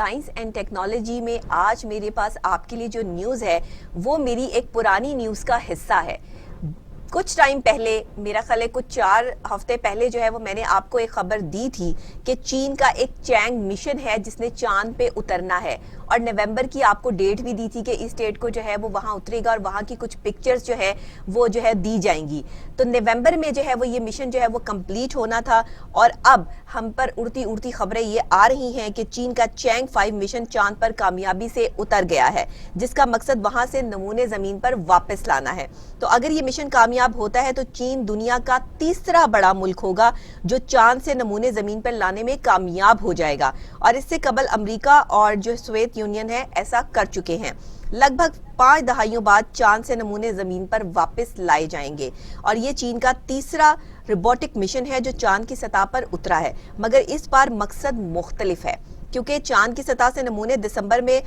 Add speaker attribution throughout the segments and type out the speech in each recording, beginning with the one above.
Speaker 1: Science and technology میں آج میرے پاس آپ کے لیے جو نیوز ہے وہ میری ایک پرانی نیوز کا حصہ ہے. کچھ ٹائم پہلے، میرا خیال ہے کچھ 4 ہفتے پہلے جو ہے وہ میں نے آپ کو ایک خبر دی تھی کہ چین کا ایک چینگ مشن ہے جس نے چاند پہ اترنا ہے، اور نومبر کی آپ کو ڈیٹ بھی دی تھی کہ اس ڈیٹ کو جو ہے وہ وہاں اترے گا اور وہاں کی کچھ پکچرز جو ہے وہ جو ہے دی جائیں گی. تو نومبر میں جو ہے وہ یہ مشن جو ہے وہ کمپلیٹ ہونا تھا، اور اب ہم پر اڑتی خبریں یہ آ رہی ہیں کہ چین کا چینگ 5 مشن چاند پر کامیابی سے اتر گیا ہے، جس کا مقصد وہاں سے نمونے زمین پر واپس لانا ہے. تو اگر یہ مشن کامیاب ہوتا ہے تو چین دنیا کا تیسرا بڑا ملک ہوگا جو چاند سے نمونے زمین پر لانے میں کامیاب ہو جائے گا، اور اس سے قبل امریکہ اور جو سوویت یونین ہے ایسا کر چکے ہیں. لگ بھگ 5 دہائیوں بعد چاند سے نمونے زمین پر واپس لائے جائیں گے، اور یہ چین کا تیسرا روبوٹک مشن ہے جو چاند کی سطح پر اترا ہے. مگر اس بار مقصد مختلف ہے، کیونکہ چاند کی سطح سے نمونے دسمبر میں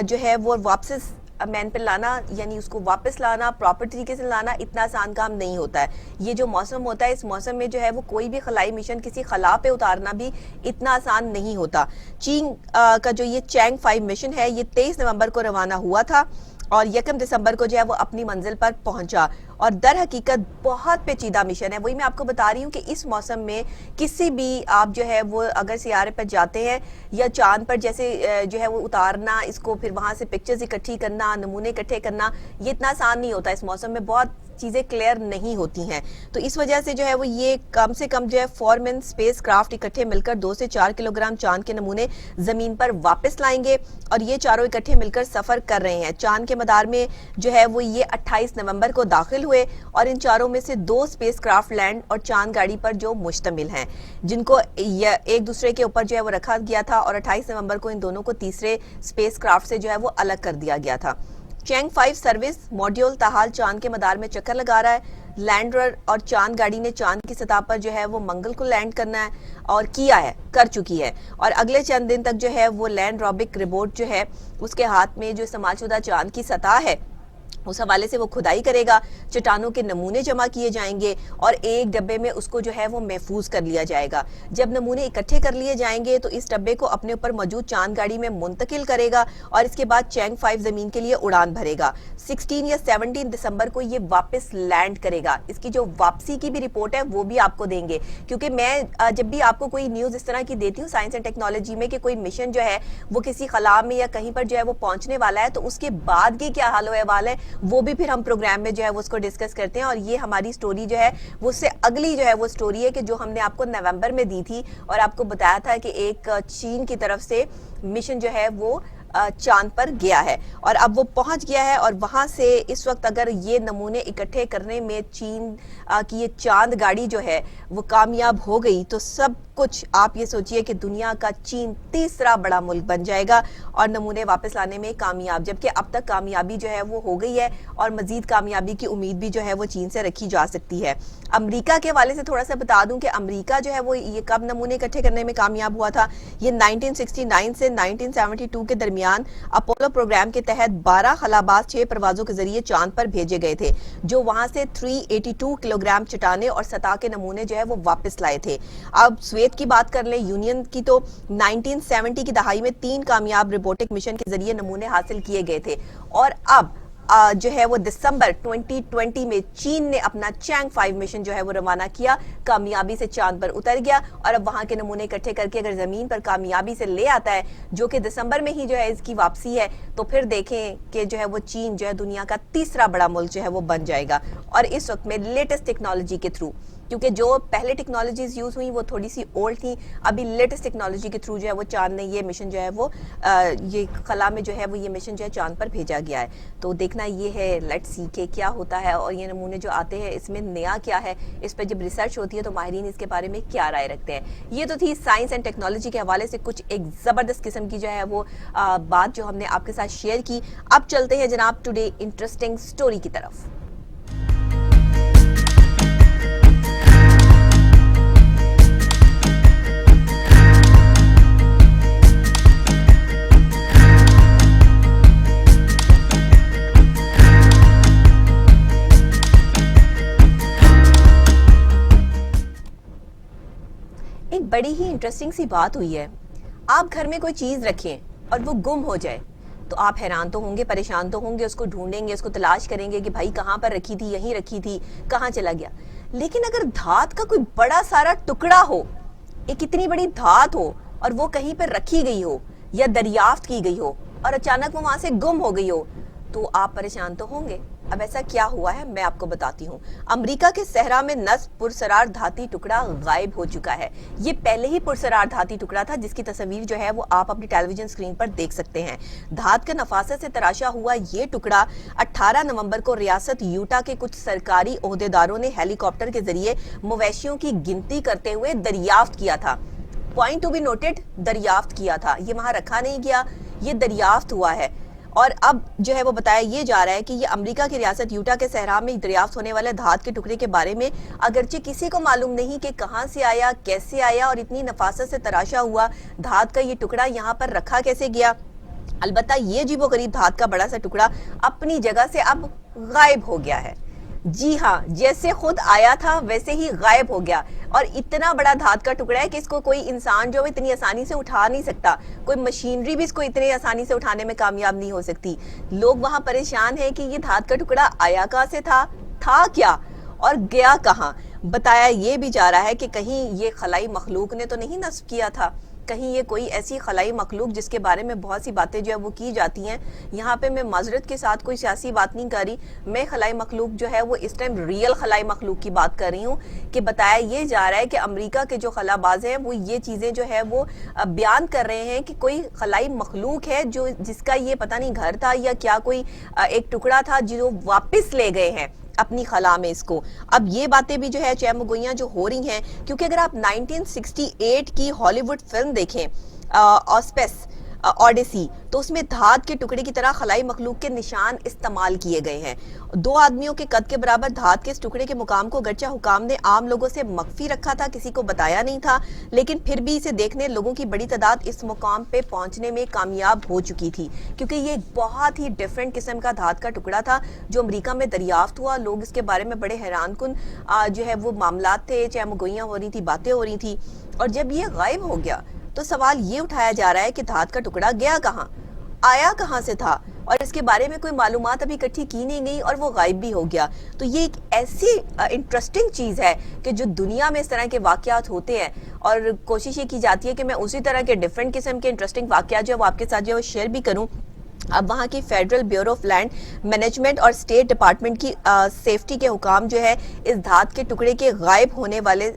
Speaker 1: جو ہے وہ واپس مین پہ لانا، یعنی اس کو واپس لانا، پراپر طریقے سے لانا اتنا آسان کام نہیں ہوتا ہے. یہ جو موسم ہوتا ہے، اس موسم میں جو ہے وہ کوئی بھی خلائی مشن کسی خلا پہ اتارنا بھی اتنا آسان نہیں ہوتا. چین کا جو یہ چینگ 5 مشن ہے یہ 23 نومبر کو روانہ ہوا تھا اور 1 دسمبر کو جو ہے وہ اپنی منزل پر پہنچا، اور در حقیقت بہت پیچیدہ مشن ہے. وہی میں آپ کو بتا رہی ہوں کہ اس موسم میں کسی بھی آپ جو ہے وہ اگر سیارے پر جاتے ہیں یا چاند پر جیسے جو ہے وہ اتارنا، اس کو پھر وہاں سے پکچرز اکٹھی کرنا، نمونے اکٹھے کرنا، یہ اتنا آسان نہیں ہوتا. اس موسم میں بہت چیزیں کلیئر نہیں ہوتی ہیں، تو اس وجہ سے جو ہے وہ یہ کم سے کم جو ہے 4 مین اسپیس کرافٹ اکٹھے مل کر 2 سے 4 کلو گرام چاند کے نمونے زمین پر واپس لائیں گے، اور یہ چاروں اکٹھے مل کر سفر کر رہے ہیں. چاند کے مدار میں جو ہے وہ یہ 28 نومبر کو داخل ہوئے، اور ان چاروں میں سے 2 اسپیس کرافٹ لینڈ اور چاند گاڑی پر جو مشتمل ہیں، جن کو ایک دوسرے کے اوپر جو ہے وہ رکھا گیا تھا، اور 28 نومبر کو ان دونوں کو تیسرے اسپیس کرافٹ سے جو ہے وہ الگ کر دیا گیا تھا. چینگ 5 سروس ماڈیول تاحال چاند کے مدار میں چکر لگا رہا ہے. لینڈر اور چاند گاڑی نے چاند کی سطح پر جو ہے وہ منگل کو لینڈ کرنا ہے اور کر چکی ہے، اور اگلے چند دن تک جو ہے وہ لینڈ روبک روبوٹ جو ہے اس کے ہاتھ میں جو استعمال شدہ چاند کی سطح ہے اس حوالے سے وہ کھدائی کرے گا، چٹانوں کے نمونے جمع کیے جائیں گے اور ایک ڈبے میں اس کو جو ہے وہ محفوظ کر لیا جائے گا. جب نمونے اکٹھے کر لیے جائیں گے تو اس ڈبے کو اپنے اوپر موجود چاند گاڑی میں منتقل کرے گا، اور اس کے بعد چینگ 5 زمین کے لیے اڑان بھرے گا. 16 یا 17 دسمبر کو یہ واپس لینڈ کرے گا. اس کی جو واپسی کی بھی رپورٹ ہے وہ بھی آپ کو دیں گے، کیونکہ میں جب بھی آپ کو کوئی نیوز اس طرح کی دیتی ہوں سائنس اینڈ ٹیکنالوجی میں کہ کوئی مشن جو ہے وہ کسی خلا میں یا کہیں پر جو ہے وہ پہنچنے والا ہے، تو اس کے بعد کے کیا حال و احوال ہے وہ بھی پھر ہم پروگرام میں جو ہے وہ اس کو ڈسکس کرتے ہیں. اور یہ ہماری سٹوری جو ہے وہ اس سے اگلی جو ہے وہ سٹوری ہے کہ جو ہم نے آپ کو نومبر میں دی تھی اور آپ کو بتایا تھا کہ ایک چین کی طرف سے مشن جو ہے وہ چاند پر گیا ہے، اور اب وہ پہنچ گیا ہے، اور وہاں سے اس وقت اگر یہ نمونے اکٹھے کرنے میں چین کی یہ چاند گاڑی جو ہے وہ کامیاب ہو گئی تو سب کچھ آپ یہ سوچئے کہ دنیا کا چین تیسرا بڑا ملک بن جائے گا اور نمونے واپس لانے میں کامیاب، جبکہ اب تک کامیابی جو ہے وہ ہو گئی ہے اور مزید کامیابی کی امید بھی جو ہے وہ چین سے رکھی جا سکتی ہے. امریکہ کے حوالے سے تھوڑا سا بتا دوں کہ امریکہ جو ہے وہ یہ کب نمونے اکٹھے کرنے میں کامیاب ہوا تھا. یہ 1969 سے 1972 کے درمیان اپولو پروگرام کے تحت 12 خلاباز 6 پروازوں کے ذریعے چاند پر بھیجے گئے تھے، جو وہاں سے 382 کلو گرام چٹانیں اور سطح کے نمونے جو ہے وہ واپس لائے تھے. اب سوویت کی بات کر لیں، یونین کی، تو 1970 کی دہائی میں 3 کامیاب روبوٹک مشن کے ذریعے نمونے حاصل کیے گئے تھے، اور اب جو ہے وہ دسمبر 2020 میں چین نے اپنا چینگ 5 مشن جو ہے وہ روانہ کیا، کامیابی سے چاند پر اتر گیا، اور اب وہاں کے نمونے اکٹھے کر کے اگر زمین پر کامیابی سے لے آتا ہے، جو کہ دسمبر میں ہی جو ہے اس کی واپسی ہے، تو پھر دیکھیں کہ جو ہے وہ چین جو ہے دنیا کا تیسرا بڑا ملک جو ہے وہ بن جائے گا. اور اس وقت میں لیٹسٹ ٹیکنالوجی کے تھرو، کیونکہ جو پہلے ٹیکنالوجیز یوز ہوئیں وہ تھوڑی سی اولڈ تھیں، ابھی لیٹسٹ ٹیکنالوجی کے تھرو جو ہے وہ چاند نے یہ مشن جو ہے وہ یہ خلا میں جو ہے وہ یہ مشن جو ہے چاند پر بھیجا گیا ہے. تو دیکھنا یہ ہے، لیٹ سی کہ کیا ہوتا ہے، اور یہ نمونے جو آتے ہیں اس میں نیا کیا ہے، اس پہ جب ریسرچ ہوتی ہے تو ماہرین اس کے بارے میں کیا رائے رکھتے ہیں. یہ تو تھی سائنس اینڈ ٹیکنالوجی کے حوالے سے کچھ ایک زبردست قسم کی جو ہے وہ بات جو ہم نے آپ کے ساتھ شیئر کی. اب چلتے ہیں جناب ٹوڈے انٹرسٹنگ سٹوری کی طرف. ایک بڑی ہی انٹرسٹنگ سی بات ہوئی ہے. آپ گھر میں کوئی چیز رکھیں اور وہ گم ہو جائے تو آپ حیران تو ہوں گے, پریشان تو ہوں گے, اس کو ڈھونڈیں گے, اس کو تلاش کریں گے کہ بھائی کہاں پر رکھی تھی, یہیں رکھی تھی, کہاں چلا گیا. لیکن اگر دھات کا کوئی بڑا سارا ٹکڑا ہو, ایک اتنی بڑی دھات ہو اور وہ کہیں پر رکھی گئی ہو یا دریافت کی گئی ہو اور اچانک وہ وہاں سے گم ہو گئی ہو, تو آپ پریشان تو ہوں گے. اب ایسا کیا ہوا ہے میں آپ کو بتاتی ہوں. امریکہ کے صحرا میں نصب پرسرار دھاتی ٹکڑا غائب ہو چکا ہے. یہ پہلے ہی پرسرار دھاتی ٹکڑا تھا جس کی تصویر جو ہے وہ آپ اپنی ٹیلی ویژن اسکرین پر دیکھ سکتے ہیں. دھات کا نفاست سے تراشا ہوا یہ ٹکڑا 18 نومبر کو ریاست یوٹا کے کچھ سرکاری عہدیداروں نے ہیلی کاپٹر کے ذریعے مویشیوں کی گنتی کرتے ہوئے دریافت کیا تھا. پوائنٹ ٹو بی نوٹڈ, دریافت کیا تھا, یہ وہاں رکھا نہیں گیا, یہ دریافت ہوا ہے. اور اب جو ہے وہ بتایا یہ جا رہا ہے کہ یہ امریکہ کی ریاست یوٹا کے صحرا میں دریافت ہونے والے دھات کے ٹکڑے کے بارے میں اگرچہ کسی کو معلوم نہیں کہ کہاں سے آیا, کیسے آیا اور اتنی نفاست سے تراشا ہوا دھات کا یہ ٹکڑا یہاں پر رکھا کیسے گیا. البتہ یہ عجیب و غریب دھات کا بڑا سا ٹکڑا اپنی جگہ سے اب غائب ہو گیا ہے. جی ہاں, جیسے خود آیا تھا ویسے ہی غائب ہو گیا. اور اتنا بڑا دھات کا ٹکڑا ہے کہ اس کو کوئی انسان جو اتنی آسانی سے اٹھا نہیں سکتا, کوئی مشینری بھی اس کو اتنی آسانی سے اٹھانے میں کامیاب نہیں ہو سکتی. لوگ وہاں پریشان ہیں کہ یہ دھات کا ٹکڑا آیا کہاں سے تھا کیا اور گیا کہاں. بتایا یہ بھی جا رہا ہے کہ کہیں یہ خلائی مخلوق نے تو نہیں نصب کیا تھا, کہیں یہ کوئی ایسی خلائی مخلوق جس کے بارے میں بہت سی باتیں جو ہے وہ کی جاتی ہیں. یہاں پہ میں معذرت کے ساتھ کوئی سیاسی بات نہیں کر رہی, میں خلائی مخلوق جو ہے وہ اس ٹائم ریل خلائی مخلوق کی بات کر رہی ہوں. کہ بتایا یہ جا رہا ہے کہ امریکہ کے جو خلا باز ہیں وہ یہ چیزیں جو ہے وہ بیان کر رہے ہیں کہ کوئی خلائی مخلوق ہے جو جس کا یہ پتہ نہیں گھر تھا یا کیا کوئی ایک ٹکڑا تھا جو واپس لے گئے ہیں اپنی خلا میں اس کو. اب یہ باتیں بھی جو ہے چہمگوئیاں جو ہو رہی ہیں, کیونکہ اگر آپ 1968 کی ہالی ووڈ فلم دیکھیں آسپیس اوڈیسی, تو اس میں دھات کے ٹکڑے کی طرح خلائی مخلوق کے نشان استعمال کیے گئے ہیں. 2 آدمیوں کے قد کے برابر دھات کے اس ٹکڑے کے مقام کو اگرچہ حکام نے عام لوگوں سے مخفی رکھا تھا, کسی کو بتایا نہیں تھا, لیکن پھر بھی اسے دیکھنے لوگوں کی بڑی تعداد اس مقام پہ پہنچنے میں کامیاب ہو چکی تھی, کیونکہ یہ ایک بہت ہی ڈیفرنٹ قسم کا دھات کا ٹکڑا تھا جو امریکہ میں دریافت ہوا. لوگ اس کے بارے میں بڑے حیران کن جو ہے وہ معاملات تھے, چہمگوئیاں ہو رہی تھی, باتیں ہو رہی تھی. اور جب یہ غائب ہو گیا تو سوال یہ اٹھایا جا رہا ہے کہ دھات کا ٹکڑا گیا کہاں, آیا کہاں سے تھا, اور اس کے بارے میں کوئی معلومات ابھی اکٹھی کی نہیں گئی اور وہ غائب بھی ہو گیا. تو یہ ایک ایسی انٹرسٹنگ چیز ہے کہ جو دنیا میں اس طرح کے واقعات ہوتے ہیں, اور کوشش یہ کی جاتی ہے کہ میں اسی طرح کے ڈیفرنٹ قسم کے انٹرسٹنگ واقعات جو ہے وہ آپ کے ساتھ جو ہے وہ شیئر بھی کروں. اب وہاں کی federal bureau of land management اور اسٹیٹ ڈپارٹمنٹ کی سیفٹی کے حکام جو ہے اس دھات کے ٹکڑے کے غائب ہونے والے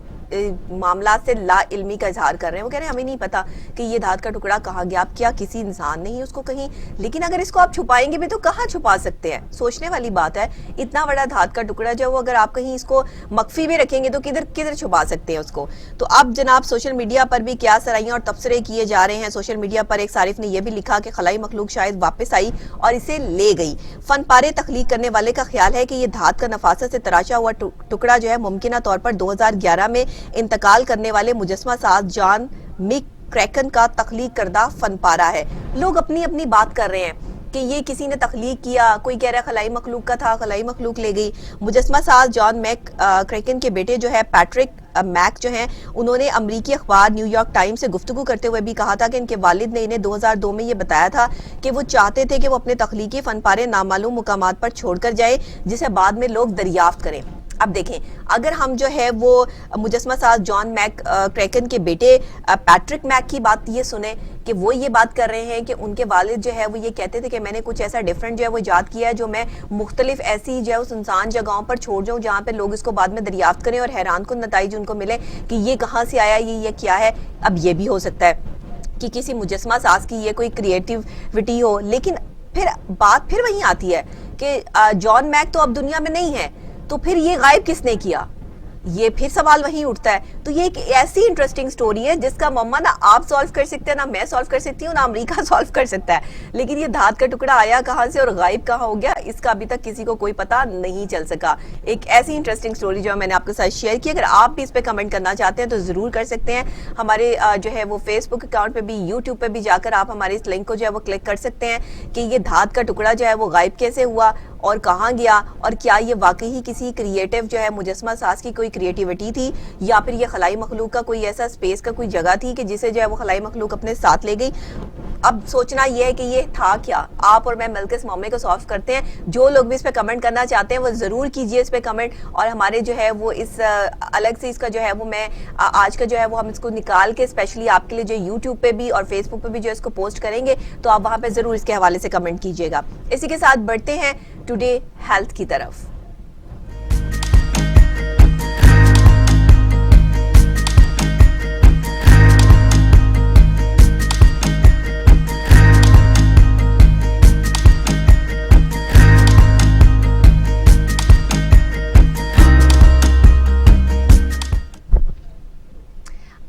Speaker 1: معاملات سے لا علمی کا اظہار کر رہے ہیں. وہ کہہ رہے ہیں ہمیں نہیں پتا کہ یہ دھات کا ٹکڑا کہاں گیا. اب کیا کسی انسان نے ہی اس کو کہیں, لیکن اگر اس کو آپ چھپائیں گے بھی تو کہاں چھپا سکتے ہیں, سوچنے والی بات ہے. اتنا بڑا دھات کا ٹکڑا جو وہ اگر آپ کہیں اس کو مخفی بھی رکھیں گے تو کدھر چھپا سکتے ہیں اس کو. تو اب جناب سوشل میڈیا پر بھی کیا سرائیاں اور تبصرے کیے جا رہے ہیں. سوشل میڈیا پر ایک صارف نے یہ بھی لکھا کہ خلائی مخلوق شاید واپس آئی اور اسے لے گئی. فن پارے تخلیق کرنے والے کا خیال ہے کہ یہ دھات کا نفاست سے تراشا ہوا ٹکڑا جو ہے ممکنہ طور پر 2011 میں انتقال کرنے والے مجسمہ ساز جان مک کریکن کا تخلیق کردہ فن پارہ ہے. لوگ اپنی اپنی بات کر رہے ہیں کہ یہ کسی نے تخلیق کیا, کوئی کہہ رہا ہے خلائی مخلوق کا تھا, خلائی مخلوق لے گئی. مجسمہ ساز جان میک کریکن کے بیٹے جو ہے پیٹرک میک جو ہیں, انہوں نے امریکی اخبار نیو یارک ٹائمز سے گفتگو کرتے ہوئے بھی کہا تھا کہ ان کے والد نے انہیں 2002 میں یہ بتایا تھا کہ وہ چاہتے تھے کہ وہ اپنے تخلیقی فن پارے نامعلوم مقامات پر چھوڑ کر جائے جسے بعد میں لوگ دریافت کریں. اب دیکھیں, اگر ہم جو ہے وہ مجسمہ ساز جان میک کریکن کے بیٹے پیٹرک میک کی بات یہ سنیں کہ وہ یہ بات کر رہے ہیں کہ ان کے والد جو ہے وہ یہ کہتے تھے کہ میں نے کچھ ایسا ڈیفرنٹ جو ہے وہ ایجاد کیا ہے جو میں مختلف ایسی جو ہے اس انسان جگہوں پر چھوڑ جاؤں جہاں پہ لوگ اس کو بعد میں دریافت کریں اور حیران کن نتائج ان کو ملے کہ یہ کہاں سے آیا, یہ کیا ہے. اب یہ بھی ہو سکتا ہے کہ کسی مجسمہ ساز کی یہ کوئی کریٹیوٹی ہو, لیکن پھر بات پھر وہیں آتی ہے کہ جان میک تو اب دنیا میں نہیں ہے, تو پھر یہ غائب کس نے کیا, یہ پھر سوال وہیں اٹھتا ہے. تو یہ ایک ایسی انٹرسٹنگ سٹوری ہے جس کا معمہ نہ آپ سالو کر سکتے ہیں, نہ میں سالو کر سکتی ہوں, نہ امریکہ سالو کر سکتا ہے. لیکن یہ دھات کا ٹکڑا آیا کہاں سے اور غائب کہاں ہو گیا, اس کا ابھی تک کسی کو کوئی پتہ نہیں چل سکا. ایک ایسی انٹرسٹنگ سٹوری جو میں نے آپ کے ساتھ شیئر کی. اگر آپ بھی اس پہ کمنٹ کرنا چاہتے ہیں تو ضرور کر سکتے ہیں. ہمارے جو ہے وہ فیس بک اکاؤنٹ پہ بھی, یوٹیوب پہ بھی جا کر آپ ہمارے اس لنک کو جو ہے وہ کلک کر سکتے ہیں کہ یہ دھات کا ٹکڑا جو ہے وہ غائب کیسے ہوا اور کہاں گیا, اور کیا یہ واقعی کسی کریٹیو جو ہے مجسمہ ساز کی کوئی کریٹیوٹی تھی, یا پھر یہ خلائی مخلوق کا کوئی ایسا اسپیس کا کوئی جگہ تھی کہ جسے جو ہے وہ خلائی مخلوق اپنے ساتھ لے گئی. اب سوچنا یہ ہے کہ یہ تھا کیا. آپ اور میں مل کے اس معاملے کو سالو کرتے ہیں. جو لوگ بھی اس پہ کمنٹ کرنا چاہتے ہیں وہ ضرور کیجئے اس پہ کمنٹ, اور ہمارے جو ہے وہ اس الگ سے اس کا جو ہے وہ میں آج کا جو ہے وہ ہم اس کو نکال کے اسپیشلی آپ کے لیے جو یوٹیوب پہ بھی اور فیس بک پہ بھی جو اس کو پوسٹ کریں گے, تو آپ وہاں پہ ضرور اس کے حوالے سے کمنٹ کیجئے گا. اسی کے ساتھ بڑھتے ہیں ٹوڈے ہیلتھ کی طرف.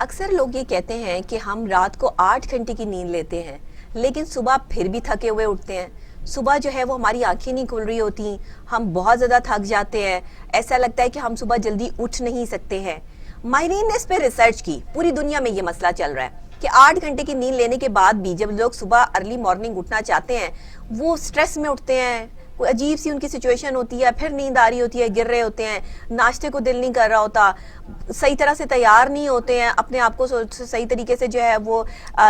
Speaker 1: اکثر لوگ یہ کہتے ہیں کہ ہم رات کو 8 گھنٹے کی نیند لیتے ہیں لیکن صبح پھر بھی تھکے ہوئے اٹھتے ہیں. صبح جو ہے وہ ہماری آنکھیں نہیں کھل رہی ہوتی, ہم بہت زیادہ تھک جاتے ہیں, ایسا لگتا ہے کہ ہم صبح جلدی اٹھ نہیں سکتے ہیں. ماہرین نے اس پہ ریسرچ کی, پوری دنیا میں یہ مسئلہ چل رہا ہے کہ 8 گھنٹے کی نیند لینے کے بعد بھی جب لوگ صبح ارلی مارننگ اٹھنا چاہتے ہیں وہ سٹریس میں اٹھتے ہیں, کوئی عجیب سی ان کی سچویشن ہوتی ہے, پھر نیند آ رہی ہوتی ہے, گر رہے ہوتے ہیں, ناشتے کو دل نہیں کر رہا ہوتا, صحیح طرح سے تیار نہیں ہوتے ہیں, اپنے آپ کو صحیح طریقے سے جو ہے وہ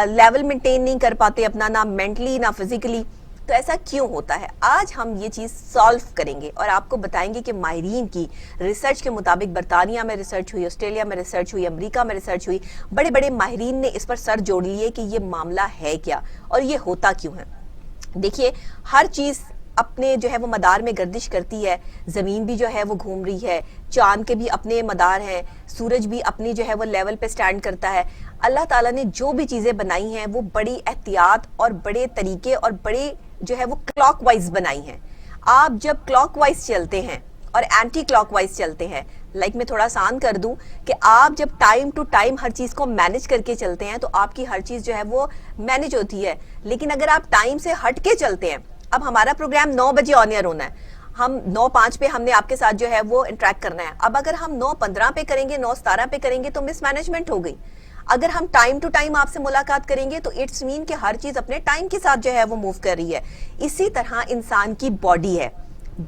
Speaker 1: لیول مینٹین نہیں کر پاتے اپنا, نہ مینٹلی نہ فزیکلی. تو ایسا کیوں ہوتا ہے؟ آج ہم یہ چیز سالو کریں گے اور آپ کو بتائیں گے کہ ماہرین کی ریسرچ کے مطابق برطانیہ میں ریسرچ ہوئی, آسٹریلیا میں ریسرچ ہوئی, امریکہ میں ریسرچ ہوئی, بڑے بڑے ماہرین نے اس پر سر جوڑ لیے کہ یہ معاملہ ہے کیا اور یہ ہوتا کیوں ہے. دیکھیے, ہر چیز اپنے جو ہے وہ مدار میں گردش کرتی ہے, زمین بھی جو ہے وہ گھوم رہی ہے, چاند کے بھی اپنے مدار ہیں, سورج بھی اپنی جو ہے وہ لیول پہ سٹینڈ کرتا ہے. اللہ تعالیٰ نے جو بھی چیزیں بنائی ہیں وہ بڑی احتیاط اور بڑے طریقے اور بڑے جو ہے وہ کلاک وائز بنائی ہیں. آپ جب کلاک وائز چلتے ہیں اور اینٹی کلاک وائز چلتے ہیں, میں تھوڑا آسان کر دوں کہ آپ جب ٹائم ٹو ٹائم ہر چیز کو مینج کر کے چلتے ہیں تو آپ کی ہر چیز جو ہے وہ مینج ہوتی ہے. لیکن اگر آپ ٹائم سے ہٹ کے چلتے ہیں, اب ہمارا پروگرام 9 بجے آن ایئر ہونا ہے, ہم 9:05 پہ ہم نے آپ کے ساتھ جو ہے وہ انٹریکٹ کرنا ہے. اب اگر ہم 9:15 پہ کریں گے, 9:17 پہ کریں گے تو مس مینجمنٹ ہو گئی. اگر ہم ٹائم ٹو ٹائم آپ سے ملاقات کریں گے تو اٹس مین کہ ہر چیز اپنے ٹائم کے ساتھ جو ہے وہ موو کر رہی ہے. اسی طرح انسان کی باڈی ہے.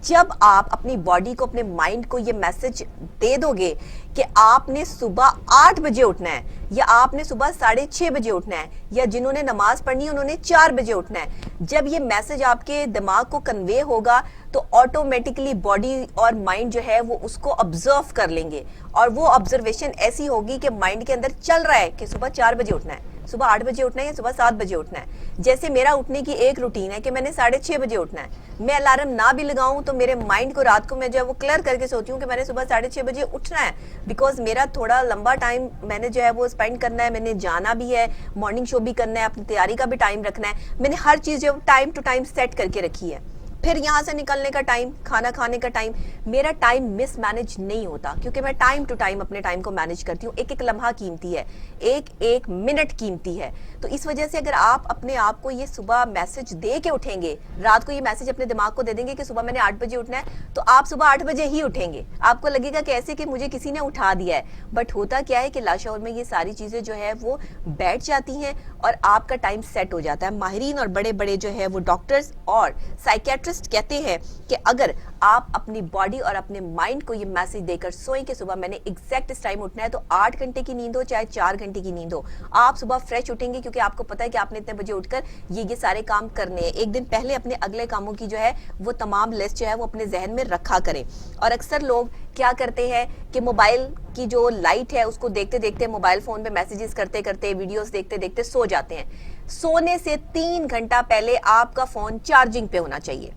Speaker 1: جب آپ اپنی باڈی کو, اپنے مائنڈ کو یہ میسج دے دو گے کہ آپ نے صبح 8 بجے اٹھنا ہے, یا آپ نے صبح 6:30 بجے اٹھنا ہے, یا جنہوں نے نماز پڑھنی ہے انہوں نے 4 بجے اٹھنا ہے, جب یہ میسج آپ کے دماغ کو کنوے ہوگا تو آٹومیٹکلی باڈی اور مائنڈ جو ہے وہ اس کو آبزرو کر لیں گے, اور وہ آبزرویشن ایسی ہوگی کہ مائنڈ کے اندر چل رہا ہے کہ صبح 4 بجے اٹھنا ہے, صبح 8 بجے اٹھنا ہے یا صبح 7 بجے اٹھنا ہے. جیسے میرا اٹھنے کی ایک روٹین ہے کہ میں نے 6:30 بجے اٹھنا ہے. میں الارم نہ بھی لگاؤں تو میرے مائنڈ کو رات کو میں جو ہے وہ کلیئر کر کے سوتی ہوں کہ میں نے صبح 6:30 بجے اٹھنا ہے, بیکاز میرا تھوڑا لمبا ٹائم میں نے جو ہے وہ اسپینڈ کرنا ہے, میں نے جانا بھی ہے, مارننگ شو بھی کرنا ہے, اپنی تیاری کا بھی ٹائم رکھنا ہے. میں نے ہر چیز جو ٹائم ٹو ٹائم سیٹ کر کے رکھی ہے. پھر یہاں سے نکلنے کا ٹائم, کھانا کھانے کا ٹائم, میرا ٹائم مس مینج نہیں ہوتا کیونکہ میں ٹائم ٹو ٹائم اپنے ٹائم کو مینج کرتی ہوں. ایک ایک لمحہ قیمتی ہے, ایک ایک منٹ قیمتی ہے. تو اس وجہ سے اگر آپ اپنے آپ کو یہ صبح میسج دے کے اٹھیں گے, رات کو یہ میسج اپنے دماغ کو دے دیں گے کہ صبح میں نے 8 بجے اٹھنا ہے, تو آپ صبح 8 بجے ہی اٹھیں گے. آپ کو لگے گا کہ ایسے کہ مجھے کسی نے اٹھا دیا ہے, بٹ ہوتا کیا ہے کہ لاشعور میں یہ ساری چیزیں جو ہے وہ بیٹھ جاتی ہیں اور آپ کا ٹائم سیٹ ہو جاتا ہے. ماہرین اور بڑے بڑے جو ہے وہ ڈاکٹرز اور سائیکیٹرسٹ کہتے ہیں کہ اگر آپ اپنی باڈی اور اپنے مائنڈ کو یہ میسج دے کر سوئیں کہ صبح میں نے ایگزیکٹ اس ٹائم اٹھنا ہے, تو 8 گھنٹے کی نیند ہو چاہے 4 گھنٹے کی نیند ہو, آپ صبح فریش اٹھیں گے کیونکہ آپ کو پتا ہے کہ آپ نے اتنے بجے اٹھ کر یہ سارے کام کرنے ہیں. ایک دن پہلے اپنے اگلے کاموں کی جو ہے وہ تمام لسٹ جو ہے وہ اپنے ذہن میں رکھا کریں. اور اکثر لوگ کیا کرتے ہیں کہ موبائل کی جو لائٹ ہے اس کو دیکھتے دیکھتے, موبائل فون پہ میسیجز کرتے کرتے, ویڈیوز دیکھتے دیکھتے سو جاتے ہیں. سونے سے 3 گھنٹہ پہلے آپ کا فون چارجنگ پہ ہونا چاہیے.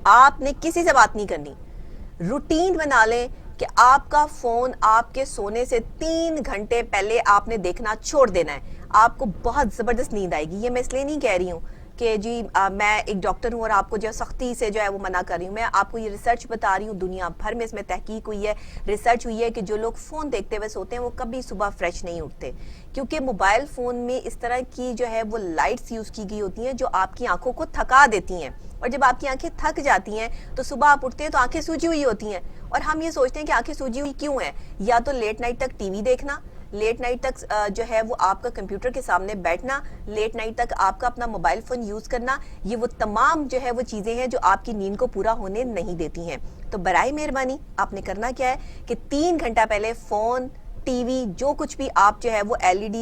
Speaker 1: آپ نے کسی سے بات نہیں کرنی. روٹین بنا لیں کہ آپ کا فون آپ کے سونے سے 3 گھنٹے پہلے آپ نے دیکھنا چھوڑ دینا ہے. آپ کو بہت زبردست نیند آئے گی. یہ میں اس لیے نہیں کہہ رہی ہوں کہ جی میں ایک ڈاکٹر ہوں اور آپ کو جو سختی سے جو ہے وہ منع کر رہی ہوں. میں آپ کو یہ ریسرچ بتا رہی ہوں, دنیا بھر میں اس میں تحقیق ہوئی ہے, ریسرچ ہوئی ہے کہ جو لوگ فون دیکھتے ہوئے سوتے ہیں وہ کبھی صبح فریش نہیں اٹھتے, کیونکہ موبائل فون میں اس طرح کی جو ہے وہ لائٹس یوز کی گئی ہوتی ہیں جو آپ کی آنکھوں کو تھکا دیتی ہیں, اور جب آپ کی آنکھیں تھک جاتی ہیں تو صبح آپ اٹھتے ہیں تو آنکھیں سوجی ہوئی ہوتی ہیں. اور ہم یہ سوچتے ہیں کہ آنکھیں سوجی ہوئی کیوں ہیں, یا تو لیٹ نائٹ تک ٹی وی دیکھنا, لیٹ نائٹ تک جو ہے وہ آپ کا کمپیوٹر کے سامنے بیٹھنا, لیٹ نائٹ تک آپ کا اپنا موبائل فون یوز کرنا, یہ وہ تمام جو ہے وہ چیزیں ہیں جو آپ کی نیند کو پورا ہونے نہیں دیتی ہیں. تو برائے مہربانی آپ نے کرنا کیا ہے کہ 3 گھنٹہ پہلے فون, ٹی وی, جو کچھ بھی آپ جو ہے وہ LED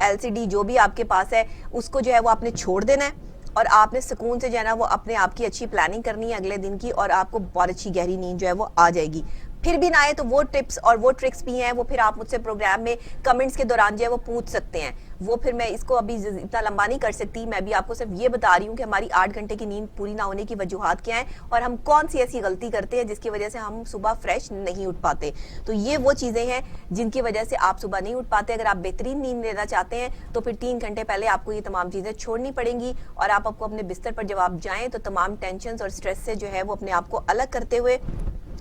Speaker 1: LCD جو بھی آپ کے پاس ہے اس کو جو ہے وہ آپ نے چھوڑ دینا ہے, اور آپ نے سکون سے جو ہے نا وہ اپنے آپ کی اچھی پلاننگ کرنی ہے اگلے دن کی, اور آپ کو بہت اچھی گہری نیند جو ہے وہ آ جائے گی. پھر بھی نہ آئے تو وہ ٹپس اور وہ ٹرکس بھی ہیں, وہ پھر آپ مجھ سے پروگرام میں کمنٹس کے دوران جو ہے وہ پوچھ سکتے ہیں. وہ پھر میں اس کو ابھی اتنا لمبا نہیں کر سکتی, میں بھی آپ کو صرف یہ بتا رہی ہوں کہ ہماری 8 گھنٹے کی نیند پوری نہ ہونے کی وجوہات کیا ہیں, اور ہم کون سی ایسی غلطی کرتے ہیں جس کی وجہ سے ہم صبح فریش نہیں اٹھ پاتے. تو یہ وہ چیزیں ہیں جن کی وجہ سے آپ صبح نہیں اٹھ پاتے. اگر آپ بہترین نیند لینا چاہتے ہیں تو پھر 3 گھنٹے پہلے آپ کو یہ تمام چیزیں چھوڑنی پڑیں گی, اور آپ کو اپنے بستر پر جب آپ جائیں تو تمام ٹینشنز اور سٹریس سے جو ہے وہ اپنے آپ کو الگ کرتے ہوئے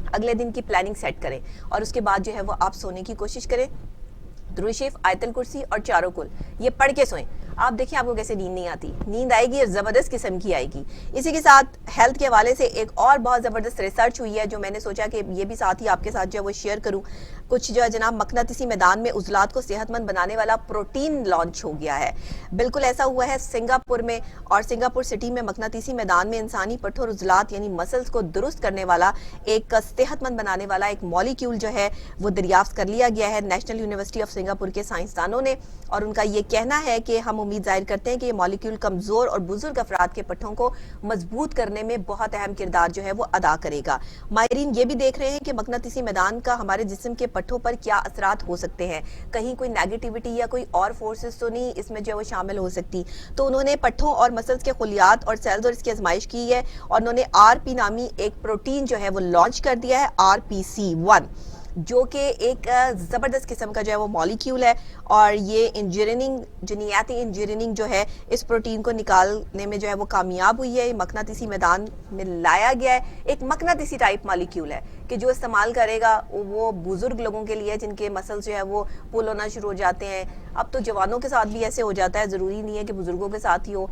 Speaker 1: اگلے دن کی پلاننگ سیٹ کریں, اور اس کے بعد جو ہے وہ آپ سونے کی کوشش کریں. درود شریف, آیت الکرسی اور چاروں کل یہ پڑھ کے سوئیں. آپ دیکھیں آپ کو کیسے نیند نہیں آتی, نیند آئے گی اور زبردست قسم کی آئے گی. اسی کے ساتھ ہیلتھ کے حوالے سے ایک اور بہت زبردست ریسرچ ہوئی ہے جو میں نے سوچا کہ یہ بھی ساتھ ہی آپ کے ساتھ جو ہے وہ شیئر کروں. کچھ جو ہے جناب مقناطیسی میدان میں عضلات کو صحت مند بنانے والا پروٹین لانچ ہو گیا ہے. بالکل ایسا ہوا ہے سنگاپور میں, اور سنگاپور سٹی میں مقناطیسی میدان میں انسانی پٹھوں اور عضلات یعنی مسلز کو درست کرنے والا ایک صحت مند بنانے والا ایک مالیکیول جو ہے وہ دریافت کر لیا گیا ہے نیشنل یونیورسٹی آف سنگاپور کے سائنسدانوں نے, اور ان کا یہ کہنا ہے کہ ہم امید ظاہر کرتے ہیں کہ یہ مالیکیول کمزور اور بزرگ افراد کے پٹھوں کو مضبوط کرنے میں بہت اہم کردار جو ہے وہ ادا کرے گا. ماہرین یہ بھی دیکھ رہے ہیں کہ مقناطیسی میدان کا ہمارے جسم کے پٹھوں پر کیا اثرات ہو سکتے ہیں, کہیں کوئی نیگیٹیوٹی یا کوئی اور فورسز تو نہیں اس میں جو ہے وہ شامل ہو سکتی. تو انہوں نے پٹھوں اور مسلز کے خلیات اور سیلز اور اس کی آزمائش کی ہے, اور انہوں نے RP نامی ایک پروٹین جو ہے وہ لانچ کر دیا ہے, RPC1, جو کہ ایک زبردست قسم کا جو ہے وہ مالیکیول ہے. اور یہ انجینئرنگ جنیاتی انجینئرنگ جو ہے اس پروٹین کو نکالنے میں جو ہے وہ کامیاب ہوئی ہے. مقناطیسی میدان میں لایا گیا ہے, ایک مقناطیسی ٹائپ مالیکیول ہے کہ جو استعمال کرے گا وہ بزرگ لوگوں کے لیے جن کے مسلز جو ہے وہ پول ہونا شروع ہو جاتے ہیں. اب تو جوانوں کے ساتھ بھی ایسے ہو جاتا ہے, ضروری نہیں ہے کہ بزرگوں کے ساتھ ہی ہو,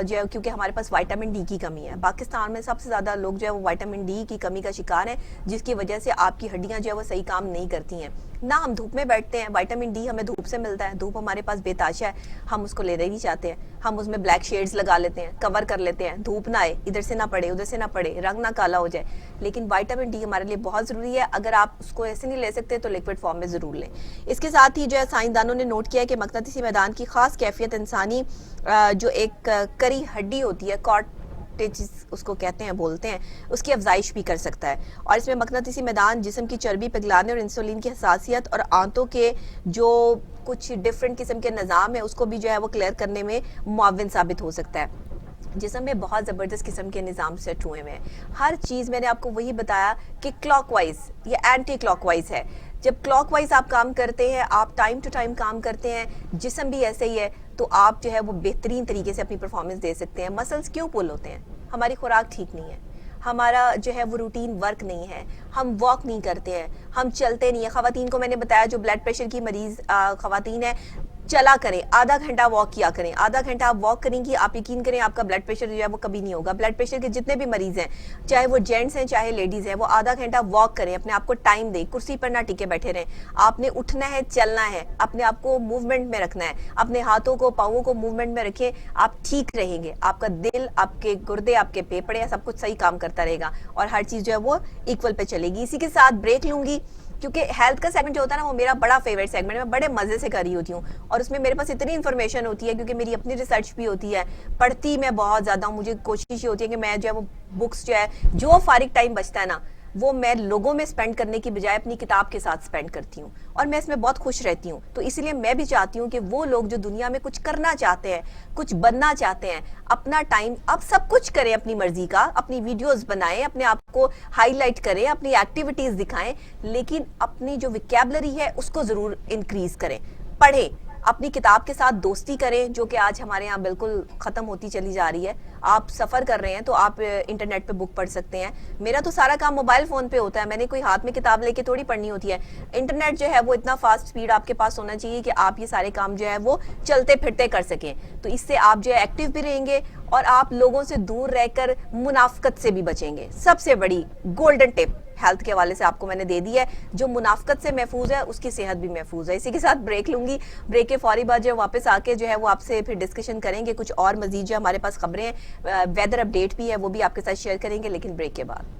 Speaker 1: جو ہے کیونکہ ہمارے پاس وائٹامن ڈی کی کمی ہے. پاکستان میں سب سے زیادہ لوگ جو ہے وہ وائٹامن ڈی کی کمی کا شکار ہیں, جس کی وجہ سے آپ کی ہڈیاں جو ہے وہ صحیح کام نہیں کرتی ہیں. نہ ہم دھوپ میں بیٹھتے ہیں, وائٹامن ڈی ہمیں دھوپ سے ملتا ہے, دھوپ ہمارے پاس بے تاشا ہے, ہم اس کو لینا ہی نہیں چاہتے ہیں. ہم اس میں بلیک شیڈز لگا لیتے ہیں, کور کر لیتے ہیں, دھوپ نہ آئے, ادھر سے نہ پڑے ادھر سے نہ پڑے, رنگ نہ کالا ہو جائے. لیکن وائٹامن ڈی ہمارے لیے بہت ضروری ہے. اگر آپ اس کو ایسے نہیں لے سکتے تو لیکوڈ فارم میں ضرور لیں. اس کے ساتھ ہی جو ہے سائنسدانوں نے نوٹ کیا ہے کہ مقناطیسی میدان کی خاص کیفیت انسانی جو ایک کری ہڈی ہوتی ہے, اس کو کہتے ہیں بولتے ہیں, اس کی افزائش بھی کر سکتا ہے. اور اس میں مقناطیسی میدان جسم کی چربی پگھلانے اور انسولین کی حساسیت اور آنتوں کے جو کچھ ڈیفرنٹ قسم کے نظام ہے اس کو بھی جو ہے وہ کلیئر کرنے میں معاون ثابت ہو سکتا ہے. جسم میں بہت زبردست قسم کے نظام سیٹ ہوئے ہیں. ہر چیز میں نے آپ کو وہی بتایا کہ کلاک وائز یا اینٹی کلاک وائز ہے. جب کلاک وائز آپ کام کرتے ہیں, آپ ٹائم ٹو ٹائم کام کرتے ہیں, جسم بھی ایسے ہی ہے, تو آپ جو ہے وہ بہترین طریقے سے اپنی پرفارمنس دے سکتے ہیں. مسلز کیوں پل ہوتے ہیں؟ ہماری خوراک ٹھیک نہیں ہے, ہمارا جو ہے وہ روٹین ورک نہیں ہے, ہم واک نہیں کرتے ہیں, ہم چلتے نہیں ہیں. خواتین کو میں نے بتایا جو بلڈ پریشر کی مریض خواتین ہیں, چلا کریں, آدھا گھنٹہ واک کیا کریں. آدھا گھنٹہ آپ واک کریں گی, آپ یقین کریں آپ کا بلڈ پریشر جو ہے وہ کبھی نہیں ہوگا. بلڈ پریشر کے جتنے بھی مریض ہیں, چاہے وہ جینٹس ہیں چاہے لیڈیز ہیں, وہ آدھا گھنٹہ واک کریں, اپنے آپ کو ٹائم دیں, کرسی پر نہ ٹکے بیٹھے رہیں. آپ نے اٹھنا ہے, چلنا ہے, اپنے آپ کو موومنٹ میں رکھنا ہے, اپنے ہاتھوں کو پاؤں کو موومنٹ میں رکھیں. آپ ٹھیک رہیں گے, آپ کا دل, آپ کے گردے, آپ کے پھیپھڑے, سب کچھ صحیح کام کرتا رہے گا, اور ہر چیز جو ہے وہ ایکول پہ چلے گی. اسی کے ساتھ بریک لوں گی کیونکہ ہیلتھ کا سیگمنٹ جو ہوتا ہے نا وہ میرا بڑا فیوریٹ سیگمنٹ ہے. میں بڑے مزے سے کر رہی ہوتی ہوں, اور اس میں میرے پاس اتنی انفارمیشن ہوتی ہے کیونکہ میری اپنی ریسرچ بھی ہوتی ہے, پڑھتی میں بہت زیادہ ہوں. مجھے کوشش یہ ہوتی ہے کہ میں جو ہے وہ بکس جو ہے جو فارغ ٹائم بچتا ہے نا وہ میں لوگوں میں سپینڈ کرنے کی بجائے اپنی کتاب کے ساتھ سپینڈ کرتی ہوں, اور میں اس میں بہت خوش رہتی ہوں. تو اس لیے میں بھی چاہتی ہوں کہ وہ لوگ جو دنیا میں کچھ کرنا چاہتے ہیں, کچھ بننا چاہتے ہیں, اپنا ٹائم اب سب کچھ کریں اپنی مرضی کا, اپنی ویڈیوز بنائیں, اپنے آپ کو ہائی لائٹ کریں, اپنی ایکٹیویٹیز دکھائیں, لیکن اپنی جو ویکیبلری ہے اس کو ضرور انکریز کریں. پڑھیں, اپنی کتاب کے ساتھ دوستی کریں, جو کہ آج ہمارے ہاں بالکل ختم ہوتی چلی جا رہی ہے. آپ سفر کر رہے ہیں تو آپ انٹرنیٹ پہ بک پڑھ سکتے ہیں. میرا تو سارا کام موبائل فون پہ ہوتا ہے, میں نے کوئی ہاتھ میں کتاب لے کے تھوڑی پڑھنی ہوتی ہے. انٹرنیٹ جو ہے وہ اتنا فاسٹ سپیڈ آپ کے پاس ہونا چاہیے کہ آپ یہ سارے کام جو ہے وہ چلتے پھرتے کر سکیں. تو اس سے آپ جو ہے ایکٹیو بھی رہیں گے, اور آپ لوگوں سے دور رہ کر منافقت سے بھی بچیں گے. سب سے بڑی گولڈن ٹپ ہیلتھ کے حوالے سے آپ کو میں نے دے دی ہے, جو منافقت سے محفوظ ہے اس کی صحت بھی محفوظ ہے. اسی کے ساتھ بریک لوں گی, بریک کے فوری بعد جو واپس آ کے جو ہے وہ آپ سے پھر ڈسکشن کریں گے. کچھ اور مزید جو ہمارے پاس خبریں ہیں, ویدر اپڈیٹ بھی ہے, وہ بھی آپ کے ساتھ شیئر کریں گے, لیکن بریک کے بعد.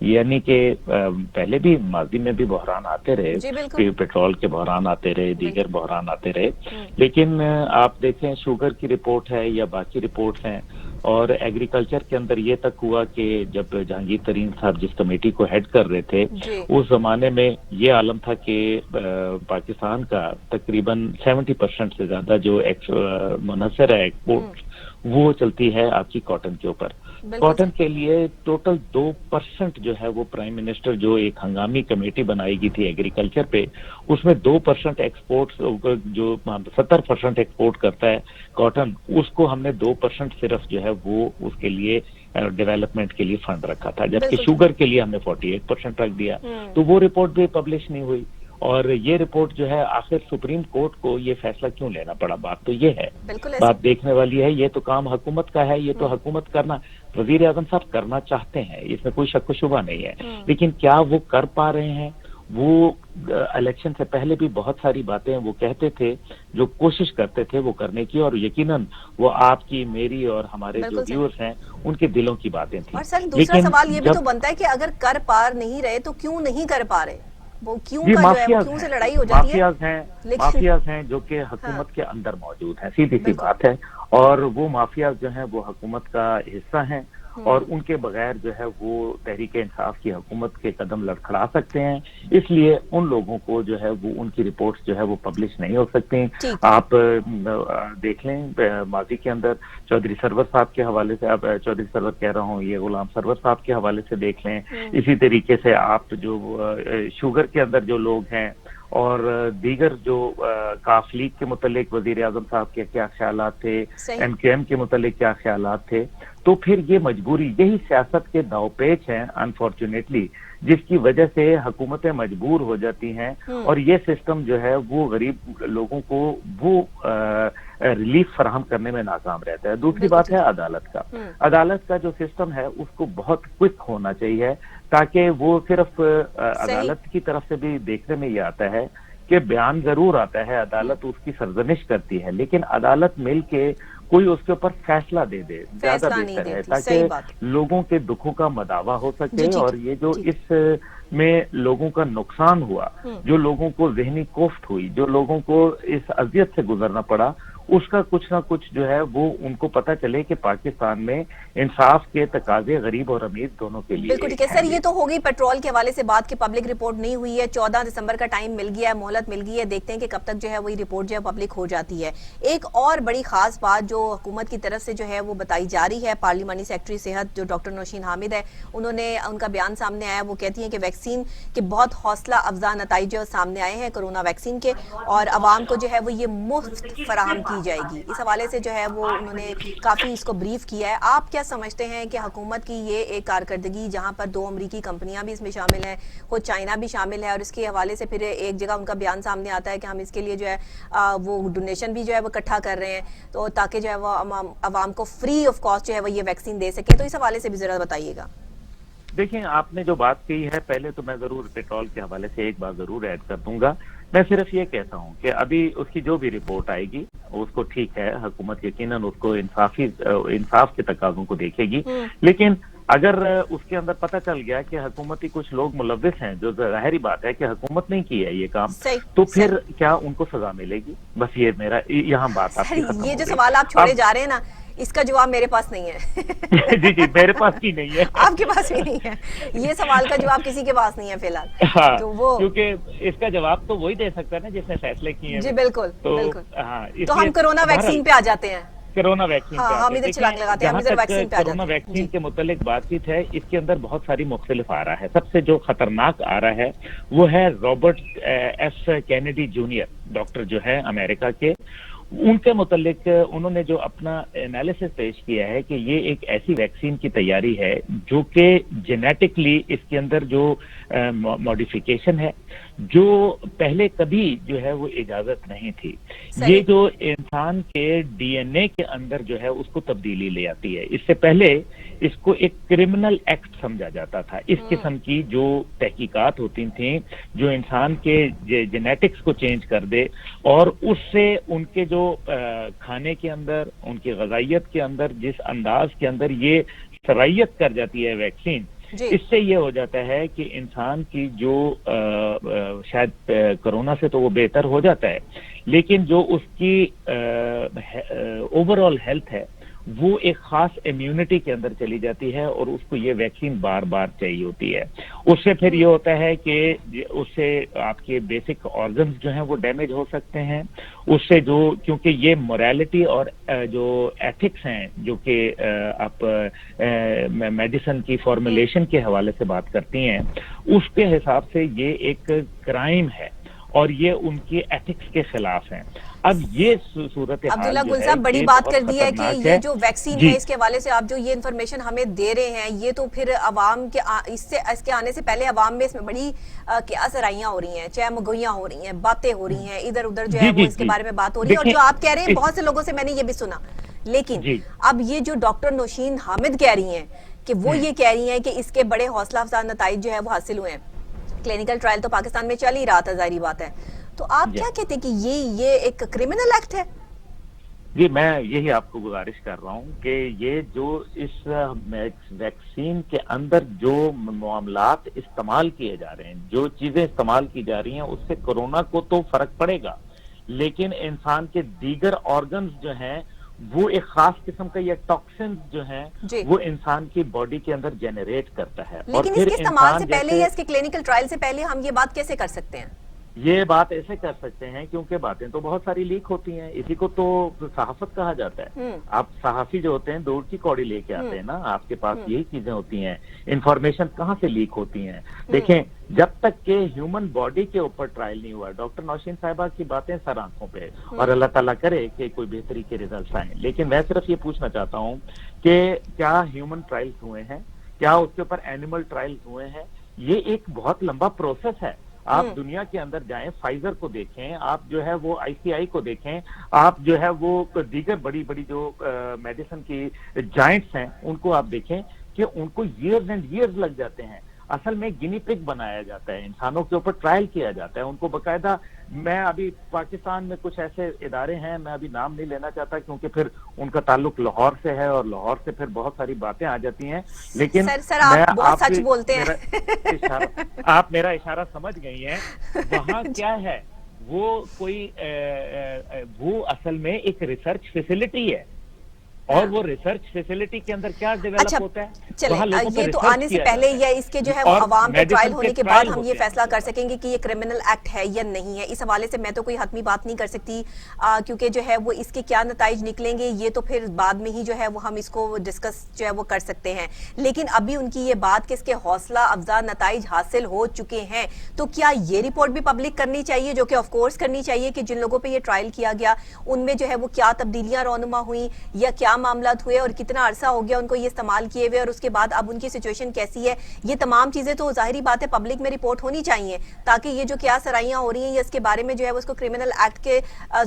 Speaker 2: یعنی کہ پہلے بھی ماضی میں بھی بحران آتے رہے، پیٹرول کے بحران آتے رہے، دیگر بحران آتے رہے، لیکن آپ دیکھیں شوگر کی رپورٹ ہے یا باقی رپورٹس ہیں، اور ایگریکلچر کے اندر یہ تک ہوا کہ جب جہانگیر ترین صاحب جس کمیٹی کو ہیڈ کر رہے تھے اس زمانے میں یہ عالم تھا کہ پاکستان کا تقریباً 70% سے زیادہ جو منحصر ہے ایکسپورٹ وہ چلتی ہے آپ کی کاٹن کے اوپر۔ کاٹن کے لیے ٹوٹل 2% جو ہے وہ پرائم منسٹر جو ایک ہنگامی کمیٹی بنائی گئی تھی ایگریکلچر پہ، اس میں 2% ایکسپورٹ، جو 70% ایکسپورٹ کرتا ہے کاٹن، اس کو ہم نے 2% صرف جو ہے وہ اس کے لیے ڈیولپمنٹ کے لیے فنڈ رکھا تھا، جبکہ شوگر کے لیے ہم نے 48% رکھ دیا، تو وہ رپورٹ بھی پبلش نہیں ہوئی۔ اور یہ رپورٹ جو ہے آخر سپریم کورٹ کو یہ فیصلہ کیوں لینا پڑا؟ بات تو یہ ہے، بات دیکھنے والی ہے، یہ تو کام حکومت کا ہے، یہ تو حکومت کرنا، وزیر اعظم صاحب کرنا چاہتے ہیں، اس میں کوئی شک و شبہ نہیں ہے، لیکن کیا وہ کر پا رہے ہیں؟ وہ الیکشن سے پہلے بھی بہت ساری باتیں وہ کہتے تھے، جو کوشش کرتے تھے وہ کرنے کی، اور یقیناً وہ آپ کی، میری اور ہمارے جو ویورز ہیں ان کے دلوں کی باتیں تھیں۔
Speaker 1: اور سر دوسرا سوال یہ بھی تو بنتا ہے کہ اگر کر پا نہیں رہے تو کیوں نہیں کر پا رہے؟ وہ کیوں کا جو ہے وہ کیوں سے لڑائی ہو جاتی ہے؟
Speaker 2: مافیاز ہیں جو کہ حکومت کے اندر موجود ہیں، سیدھی سی بات ہے، اور وہ مافیاز جو ہیں وہ حکومت کا حصہ ہیں، اور ان کے بغیر جو ہے وہ تحریک انصاف کی حکومت کے قدم لڑکھڑا سکتے ہیں، اس لیے ان لوگوں کو جو ہے وہ ان کی رپورٹس جو ہے وہ پبلش نہیں ہو سکتی۔ آپ دیکھ لیں ماضی کے اندر چودھری سرور صاحب کے حوالے سے، اب چودھری سرور کہہ رہا ہوں، یہ غلام سرور صاحب کے حوالے سے دیکھ لیں، اسی طریقے سے آپ جو شوگر کے اندر جو لوگ ہیں اور دیگر جو کاف لیگ کے متعلق وزیر اعظم صاحب کے کیا خیالات تھے، ایم کیو ایم کے متعلق کیا خیالات تھے، تو پھر یہ مجبوری، یہی سیاست کے داؤ پیچ ہیں انفارچونیٹلی، جس کی وجہ سے حکومتیں مجبور ہو جاتی ہیں، اور یہ سسٹم جو ہے وہ غریب لوگوں کو وہ ریلیف فراہم کرنے میں ناکام رہتا ہے۔ دوسری بات ہے عدالت کا، عدالت کا جو سسٹم ہے اس کو بہت کوئک ہونا چاہیے، تاکہ وہ صرف عدالت کی طرف سے بھی دیکھنے میں یہ آتا ہے کہ بیان ضرور آتا ہے، عدالت اس کی سرزنش کرتی ہے، لیکن عدالت مل کے کوئی اس کے اوپر فیصلہ دے دے، زیادہ بہتر ہے، تاکہ لوگوں کے دکھوں کا مداوع ہو سکے، اور یہ جو اس میں لوگوں کا نقصان ہوا، جو لوگوں کو ذہنی کوفت ہوئی، جو لوگوں کو اس اذیت سے گزرنا پڑا، اس کا کچھ نہ کچھ جو ہے وہ ان کو پتہ چلے کہ پاکستان میں انصاف کے تقاضے غریب اور امیر دونوں کے لیے۔
Speaker 1: بالکل ٹھیک ہے سر، یہ تو ہوگی پیٹرول کے حوالے سے بات کہ پبلک رپورٹ نہیں ہوئی ہے، 14 دسمبر کا ٹائم مل گیا ہے، مہلت مل گئی ہے، دیکھتے ہیں کہ کب تک جو ہے وہی رپورٹ جو ہے پبلک ہو جاتی ہے۔ ایک اور بڑی خاص بات جو حکومت کی طرف سے جو ہے وہ بتائی جا رہی ہے، پارلیمانی سیکرٹری صحت جو ڈاکٹر نوشین حامد ہے، انہوں نے ان کا بیان سامنے آیا، وہ کہتی ہیں کہ ویکسین کے بہت حوصلہ افزا نتائج جو سامنے آئے ہیں کورونا ویکسین کے، اور عوام کو جو ہے وہ یہ مفت فراہم کی جائے گی۔ اس حوالے سے جو ہے وہ انہوں نے کافی اس کو بریف کیا ہے۔ آپ کیا سمجھتے ہیں کہ حکومت کی یہ ایک کارکردگی، جہاں پر 2 امریکی کمپنیاں بھی اس میں شامل ہیں، خود چائنا بھی شامل ہے، اور اس کے حوالے سے پھر ایک جگہ ان کا بیان سامنے آتا ہے کہ ہم اس کے لیے جو ہے وہ ڈونیشن بھی جو ہے وہ اکٹھا کر رہے ہیں، تو تاکہ جو ہے وہ عوام کو فری آف کاسٹ جو ہے وہ یہ ویکسین دے سکیں، تو اس حوالے سے بھی ذرا بتائیے گا۔
Speaker 2: دیکھیں آپ نے جو بات کہی ہے، پہلے تو میں ضرور پیٹرول کے حوالے سے ایک بات ضرور ایڈ کر دوں گا، میں صرف یہ کہتا ہوں کہ ابھی اس کی جو بھی رپورٹ آئے گی اس کو ٹھیک ہے، حکومت یقیناً اس کو انصاف کے تقاضوں کو دیکھے گی، لیکن اگر اس کے اندر پتہ چل گیا کہ حکومتی کچھ لوگ ملوث ہیں، جو ظاہری بات ہے کہ حکومت نہیں کی ہے یہ کام، تو پھر کیا ان کو سزا ملے گی؟ بس یہ میرا یہاں بات آپ کی ختم ہو گئی۔
Speaker 1: یہ جو سوال آپ چھوڑے جا رہے ہیں نا، اس کا جواب میرے پاس نہیں ہے۔
Speaker 2: جی میرے پاس بھی نہیں ہے،
Speaker 1: آپ کے پاس بھی نہیں ہے، یہ سوال کا جواب کسی کے پاس نہیں ہے فی الحال، تو وہ
Speaker 2: کیونکہ اس کا جواب تو وہی دے سکتا ہے نا جس نے فیصلے کیے ہیں۔
Speaker 1: جی بالکل بالکل، تو ہم کورونا ویکسین پہ آ جاتے ہیں۔
Speaker 2: کرونا ویکسین
Speaker 1: جہاں تک
Speaker 2: کرونا ویکسین کے متعلق بات چیت ہے، اس کے اندر بہت ساری مختلف آ رہا ہے۔ سب سے جو خطرناک آ رہا ہے وہ ہے Robert F Kennedy junior, doctor جو ہے امریکہ کے، ان کے متعلق انہوں نے جو اپنا انالیسس پیش کیا ہے کہ یہ ایک ایسی ویکسین کی تیاری ہے جو کہ جینیٹکلی اس کے اندر جو ماڈیفیکیشن ہے، جو پہلے کبھی جو ہے وہ اجازت نہیں تھی، یہ جو انسان کے ڈی این اے کے اندر جو ہے اس کو تبدیلی لے آتی ہے۔ اس سے پہلے اس کو ایک کرمنل ایکٹ سمجھا جاتا تھا۔ اس قسم کی جو تحقیقات ہوتی تھیں جو انسان کے جینیٹکس کو چینج کر دے، اور اس سے ان کے جو کھانے کے اندر، ان کی غذائیت کے اندر، جس انداز کے اندر یہ صلاحیت کر جاتی ہے ویکسین اس سے یہ ہو جاتا ہے کہ انسان کی جو شاید کرونا سے تو وہ بہتر ہو جاتا ہے، لیکن جو اس کی اوور آل ہیلتھ ہے وہ ایک خاص امیونٹی کے اندر چلی جاتی ہے، اور اس کو یہ ویکسین بار بار چاہیے ہوتی ہے۔ اس سے پھر یہ ہوتا ہے کہ اس سے آپ کے بیسک آرگنز جو ہیں وہ ڈیمیج ہو سکتے ہیں، اس سے جو کیونکہ یہ موریلٹی اور جو ایتھکس ہیں جو کہ آپ میڈیسن کی فارمولیشن کے حوالے سے بات کرتی ہیں، اس کے حساب سے یہ ایک کرائم ہے اور یہ ان کی ایتھکس کے خلاف ہیں۔ اب یہ صورت
Speaker 1: عبداللہ گل صاحب بڑی بات کر دی ہے کہ یہ جو ویکسین ہے اس کے حوالے سے آپ جو یہ انفارمیشن ہمیں دے رہے ہیں، یہ تو پھر عوام کے اس کے آنے سے پہلے عوام میں اس میں بڑی کیا سرائیاں ہو رہی ہیں، چہ مگوئیاں ہو رہی ہیں، باتیں ہو رہی ہیں، ادھر ادھر جو ہے وہ اس کے بارے میں بات ہو رہی ہے، اور جو آپ کہہ رہے ہیں بہت سے لوگوں سے میں نے یہ بھی سنا۔ لیکن اب یہ جو ڈاکٹر نوشین حامد کہہ رہی ہیں کہ وہ یہ کہہ رہی ہیں کہ اس کے بڑے حوصلہ افزا نتائج جو ہے وہ حاصل ہوئے ہیں، کلینیکل ٹرائل تو پاکستان میں چل ہی رہا تھا، ظاہری بات ہے، تو آپ کیا کہتے ہیں کہ یہ ایک کرمنل ایکٹ ہے؟
Speaker 2: جی میں یہی آپ کو گزارش کر رہا ہوں کہ یہ جو اس ویکسین کے اندر جو معاملات استعمال کیے جا رہے ہیں، جو چیزیں استعمال کی جا رہی ہیں، اس سے کورونا کو تو فرق پڑے گا، لیکن انسان کے دیگر آرگنز جو ہیں وہ ایک خاص قسم کا یہ ٹاکسنز جو ہیں وہ انسان کی باڈی کے اندر جنریٹ کرتا ہے۔
Speaker 1: لیکن اس کے استعمال سے پہلے یا اس کے کلینیکل ٹرائل سے پہلے ہم یہ بات کیسے کر سکتے ہیں؟
Speaker 2: یہ بات ایسے کر سکتے ہیں کیونکہ باتیں تو بہت ساری لیک ہوتی ہیں، اسی کو تو صحافت کہا جاتا ہے۔ آپ صحافی جو ہوتے ہیں دور کی کوڑی لے کے آتے ہیں نا، آپ کے پاس یہی چیزیں ہوتی ہیں، انفارمیشن کہاں سے لیک ہوتی ہیں۔ دیکھیں جب تک کہ ہیومن باڈی کے اوپر ٹرائل نہیں ہوا، ڈاکٹر نوشین صاحبہ کی باتیں سر آنکھوں پہ، اور اللہ تعالیٰ کرے کہ کوئی بہتری کے ریزلٹس آئیں، لیکن میں صرف یہ پوچھنا چاہتا ہوں کہ کیا ہیومن ٹرائلز ہوئے ہیں، کیا اس کے اوپر اینیمل ٹرائلز ہوئے ہیں؟ یہ ایک بہت لمبا پروسیس ہے۔ آپ دنیا کے اندر جائیں، فائزر کو دیکھیں، آپ جو ہے وہ آئی سی آئی کو دیکھیں، آپ جو ہے وہ دیگر بڑی بڑی جو میڈیسن کی جائنٹس ہیں ان کو آپ دیکھیں کہ ان کو ایئرز اینڈ ایئرز لگ جاتے ہیں۔ اصل میں گنی پگ بنایا جاتا ہے، انسانوں کے اوپر ٹرائل کیا جاتا ہے، ان کو باقاعدہ۔ میں ابھی پاکستان میں کچھ ایسے ادارے ہیں، میں ابھی نام نہیں لینا چاہتا کیونکہ پھر ان کا تعلق لاہور سے ہے اور لاہور سے پھر بہت ساری باتیں آ جاتی ہیں، لیکن
Speaker 1: سر آپ بہت سچ بولتے ہیں،
Speaker 2: آپ میرا اشارہ سمجھ گئی ہیں۔ وہاں کیا ہے، وہ کوئی وہ اصل میں ایک ریسرچ فیسلٹی ہے، اور وہ ریسرچ فیسلٹی کے اندر کیا ڈیولپ ہوتا ہے؟
Speaker 1: چلیں یہ تو آنے سے پہلے یا اس کے جو ہے وہ عوام پہ ٹرائل ہونے کے بعد ہم یہ فیصلہ کر سکیں گے کہ یہ کرمنل ایکٹ ہے یا نہیں ہے۔ اس حوالے سے میں تو کوئی حتمی بات نہیں کر سکتی کیونکہ جو ہے وہ اس کے کیا نتائج نکلیں گے یہ تو پھر بعد میں ہی جو ہے وہ ہم اس کو ڈسکس جو ہے وہ کر سکتے ہیں، لیکن ابھی ان کی یہ بات کہ اس کے حوصلہ افزا نتائج حاصل ہو چکے ہیں، تو کیا یہ رپورٹ بھی پبلک کرنی چاہیے، جو کہ آف کورس کرنی چاہیے، کہ جن لوگوں پہ یہ ٹرائل کیا گیا ان میں جو ہے وہ کیا تبدیلیاں رونما ہوئیں یا کیا معاملات ہوئے اور کتنا عرصہ ہو گیا ان کو یہ استعمال کیے ہوئے، اور اس کے بعد اب ان کی سچویشن کیسی ہے۔ یہ تمام چیزیں تو ظاہری بات ہے پبلک میں رپورٹ ہونی چاہیے، تاکہ یہ جو کیا سرائیاں ہو رہی ہیں یا اس کے بارے میں جو ہے اس کو کرمنل ایکٹ کے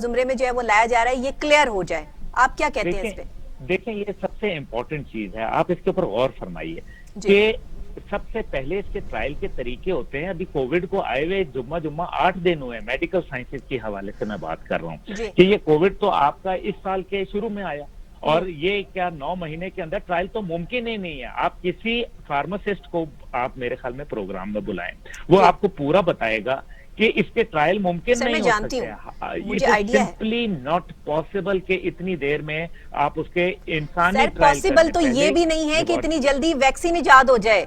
Speaker 1: زمرے میں جو ہے وہ لایا جا رہا ہے یہ کلیئر ہو جائے۔ آپ کیا کہتے ہیں اس پہ؟
Speaker 2: دیکھیں یہ سب سے امپورٹنٹ چیز ہے، آپ اس کے اوپر غور فرمائیے کہ سب سے پہلے اس کے ٹرائل کے طریقے ہوتے ہیں۔ ابھی کووڈ کو آئے ہوئے جمعہ 8 دن ہوئے، میڈیکل سائنسز کے حوالے سے میں بات کر رہا ہوں کہ یہ کووڈ تو آپ کا اس سال کے شروع میں آیا، اور یہ کیا 9 مہینے کے اندر ٹرائل تو ممکن ہی نہیں ہے۔ آپ کسی فارماسسٹ کو آپ میرے خیال میں پروگرام میں بلائیں، وہ آپ کو پورا بتائے گا کہ اس کے ٹرائل ممکن نہیں ہو سکتے، سمپلی ناٹ پاسبل کہ اتنی دیر میں آپ اس کے انسانی ٹرائل
Speaker 1: پاسبل تو یہ بھی نہیں ہے کہ اتنی جلدی ویکسین ایجاد ہو جائے،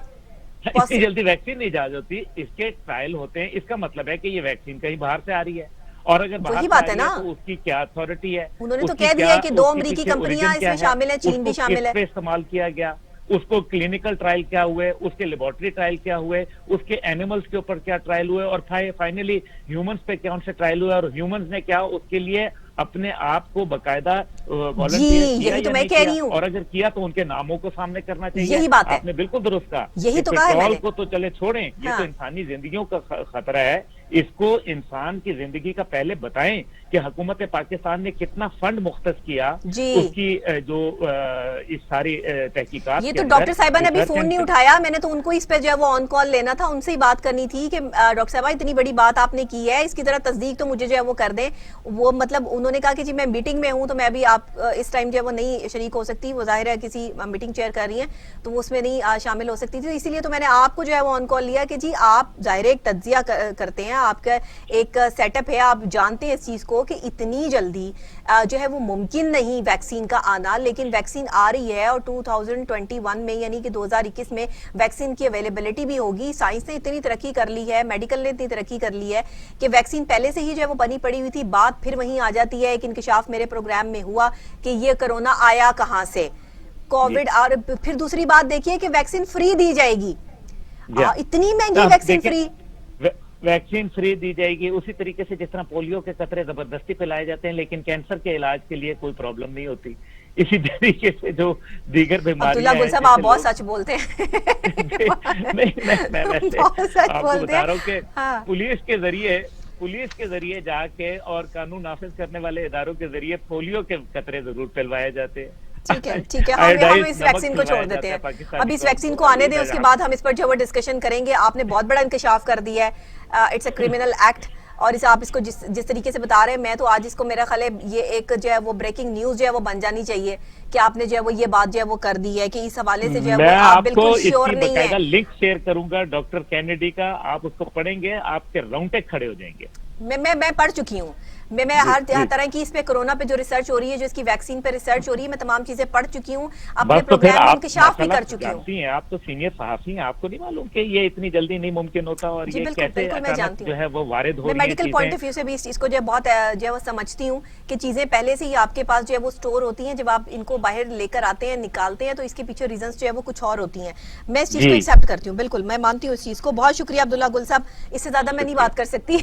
Speaker 2: اتنی جلدی ویکسین نہیں ایجاد ہوتی، اس کے ٹرائل ہوتے ہیں۔ اس کا مطلب ہے کہ یہ ویکسین کہیں باہر سے آ رہی ہے، اور اگر باہر سے آ رہی ہے تو اس کی کیا اتھارٹی ہے،
Speaker 1: انہوں نے تو کہہ دیا ہے کہ 2 امریکی کمپنیاں اس میں شامل ہیں، چین بھی شامل ہے،
Speaker 2: کس پہ استعمال کیا گیا، اس کو کلینکل ٹرائل کیا ہوئے، اس کے لیبارٹری ٹرائل کیا ہوئے، اس کے اینیملز کے اوپر کیا ٹرائل ہوئے، اور فائنلی ہیومنز پہ کون سے ٹرائل ہوئے، اور ہیومنز نے کیا اس کے لیے اپنے آپ کو باقاعدہ والنٹیئر کیا یا نہیں کیا، اور اگر کیا تو ان کے ناموں کو سامنے کرنا چاہیے۔
Speaker 1: یہی بات ہے،
Speaker 2: آپ نے بالکل درست کہا،
Speaker 1: یہی تو کہا ہے میں نے۔
Speaker 2: پیٹرول کو تو چلے چھوڑیں، یہ تو انسانی زندگیوں کا خطرہ ہے، اس کو انسان کی زندگی کا پہلے بتائیں کہ حکومت پاکستان نے کتنا فنڈ مختص کیا اس کی جو اس ساری تحقیقات۔
Speaker 1: یہ تو ڈاکٹر صاحبہ نے ابھی فون نہیں اٹھایا، میں نے تو ان کو اس پہ جو ہے وہ آن کال لینا تھا، ان سے ہی بات کرنی تھی کہ ڈاکٹر صاحبہ اتنی بڑی بات آپ نے کی ہے، اس کی ذرا تصدیق تو مجھے جو ہے وہ کر دیں۔ وہ مطلب انہوں نے کہا کہ جی میں میٹنگ میں ہوں تو میں ابھی آپ اس ٹائم جو ہے وہ نہیں شریک ہو سکتی, وہ ظاہر ہے کسی میٹنگ چیئر کر رہی ہیں تو وہ اس میں نہیں شامل ہو سکتی تھی, اسی لیے تو میں نے آپ کو جو ہے وہ آن کال لیا کہ جی آپ ظاہر ایک تجزیہ کرتے ہیں, آپ کا ایک سیٹ اپ ہے, آپ جانتے ہیں اس چیز کو کہ اتنی جلدی جو ہے وہ ممکن نہیں ویکسین کا آنا, لیکن ویکسین آ رہی ہے اور 2021 میں یعنی کہ 2021 میں ویکسین کی اویلیبلٹی بھی ہوگی. سائنس نے اتنی ترقی کر لی ہے, میڈیکل نے اتنی ترقی کر لی ہے کہ ویکسین پہلے سے ہی جو ہے وہ بنی پڑی ہوئی تھی. بات پھر وہیں آ جاتی ہے, ایک انکشاف میرے پروگرام میں ہوا کہ یہ کرونا آیا کہاں سے, کووڈ. اور پھر دوسری بات دیکھیے کہ ویکسین فری دی جائے گی, اتنی مہنگی ویکسین فری,
Speaker 2: ویکسین فری دی جائے گی. اسی طریقے سے جس طرح پولیو کے قطرے زبردستی پھیلائے جاتے ہیں لیکن کینسر کے علاج کے لیے کوئی پرابلم نہیں ہوتی, اسی طریقے سے جو دیگر بیماریاں
Speaker 1: عبداللہ گل صاحب آپ بہت سچ بولتے ہیں.
Speaker 2: میں ویسے آپ کو بتا رہا ہوں کہ پولیس کے ذریعے جا کے اور قانون نافذ کرنے والے اداروں کے ذریعے پولیو کے قطرے ضرور پھیلوائے جاتے ہیں.
Speaker 1: ٹھیک ہے, ہم اس ویکسین کو چھوڑ دیتے ہیں, اب اس ویکسین کو آنے دیں, اس کے بعد ہم اس پر جو وہ ڈسکشن کریں گے. آپ نے بہت بڑا انکشاف کر دیا ہے, اٹس اے کرمنل ایکٹ, اور اسے آپ اس کو جس طریقے سے بتا رہے ہیں, میں تو آج اس کو میرا خیال ہے یہ ایک جو ہے وہ بریکنگ نیوز جو ہے وہ بن جانی چاہیے کہ آپ نے جو ہے وہ یہ بات جو ہے وہ کر دی ہے کہ اس حوالے سے جو ہے وہ آپ بالکل شیور نہیں ہیں.
Speaker 2: میں لنک شیئر کروں گا ڈاکٹر کینیڈی کا, آپ اس کو پڑھیں گے آپ کے رونگٹے کھڑے ہو جائیں گے. میں
Speaker 1: پڑھ چکی ہوں, میں ہر طرح کی اس پہ کرونا پہ جو ریسرچ ہو رہی ہے, جو اس کی ویکسین پہ ریسرچ ہو رہی ہے, میں تمام چیزیں پڑھ چکی ہوں, اپنے پروگرام میں انکشاف بھی کر چکی ہوں.
Speaker 2: آپ تو سینئر صحافی ہیں, آپ کو نہیں معلوم کہ یہ اتنی جلدی نہیں ممکن ہوتا, اور یہ کیسے اچانک جو ہے وہ وارد ہو رہی ہیں.
Speaker 1: میں میڈیکل پوائنٹ آف ویو سے بھی اس چیز کو جو ہے بہت جو ہے وہ سمجھتی ہوں کہ چیزیں پہلے سے ہی آپ کے پاس جو ہے وہ سٹور ہوتی ہیں, جب آپ ان کو باہر لے کر آتے ہیں نکالتے ہیں تو اس کے پیچھے ریزنز جو ہے وہ کچھ اور ہوتی ہیں. میں اس چیز کو ایکسیپٹ کرتی ہوں, بالکل میں مانتی ہوں اس چیز کو. بہت شکریہ عبداللہ گل صاحب, اس سے زیادہ میں نہیں بات کر سکتی.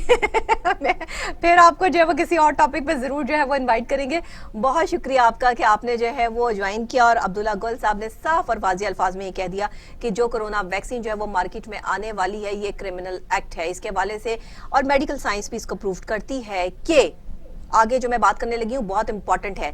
Speaker 1: پھر آپ کو جو ہے وہ کسی اور ٹاپک پہ ضرور جو ہے وہ انوائٹ کریں گے. بہت شکریہ آپ کا کہ آپ نے جو ہے وہ جوائن کیا, اور عبداللہ گل صاحب نے صاف اور واضح الفاظ میں یہ کہہ دیا کہ جو کرونا ویکسین جو ہے وہ مارکیٹ میں آنے والی ہے یہ کرمنل ایکٹ ہے. اس کے حوالے سے اور میڈیکل سائنس بھی اس کو پروف کرتی ہے کہ آگے جو میں بات کرنے لگی ہوں بہت امپورٹنٹ ہے.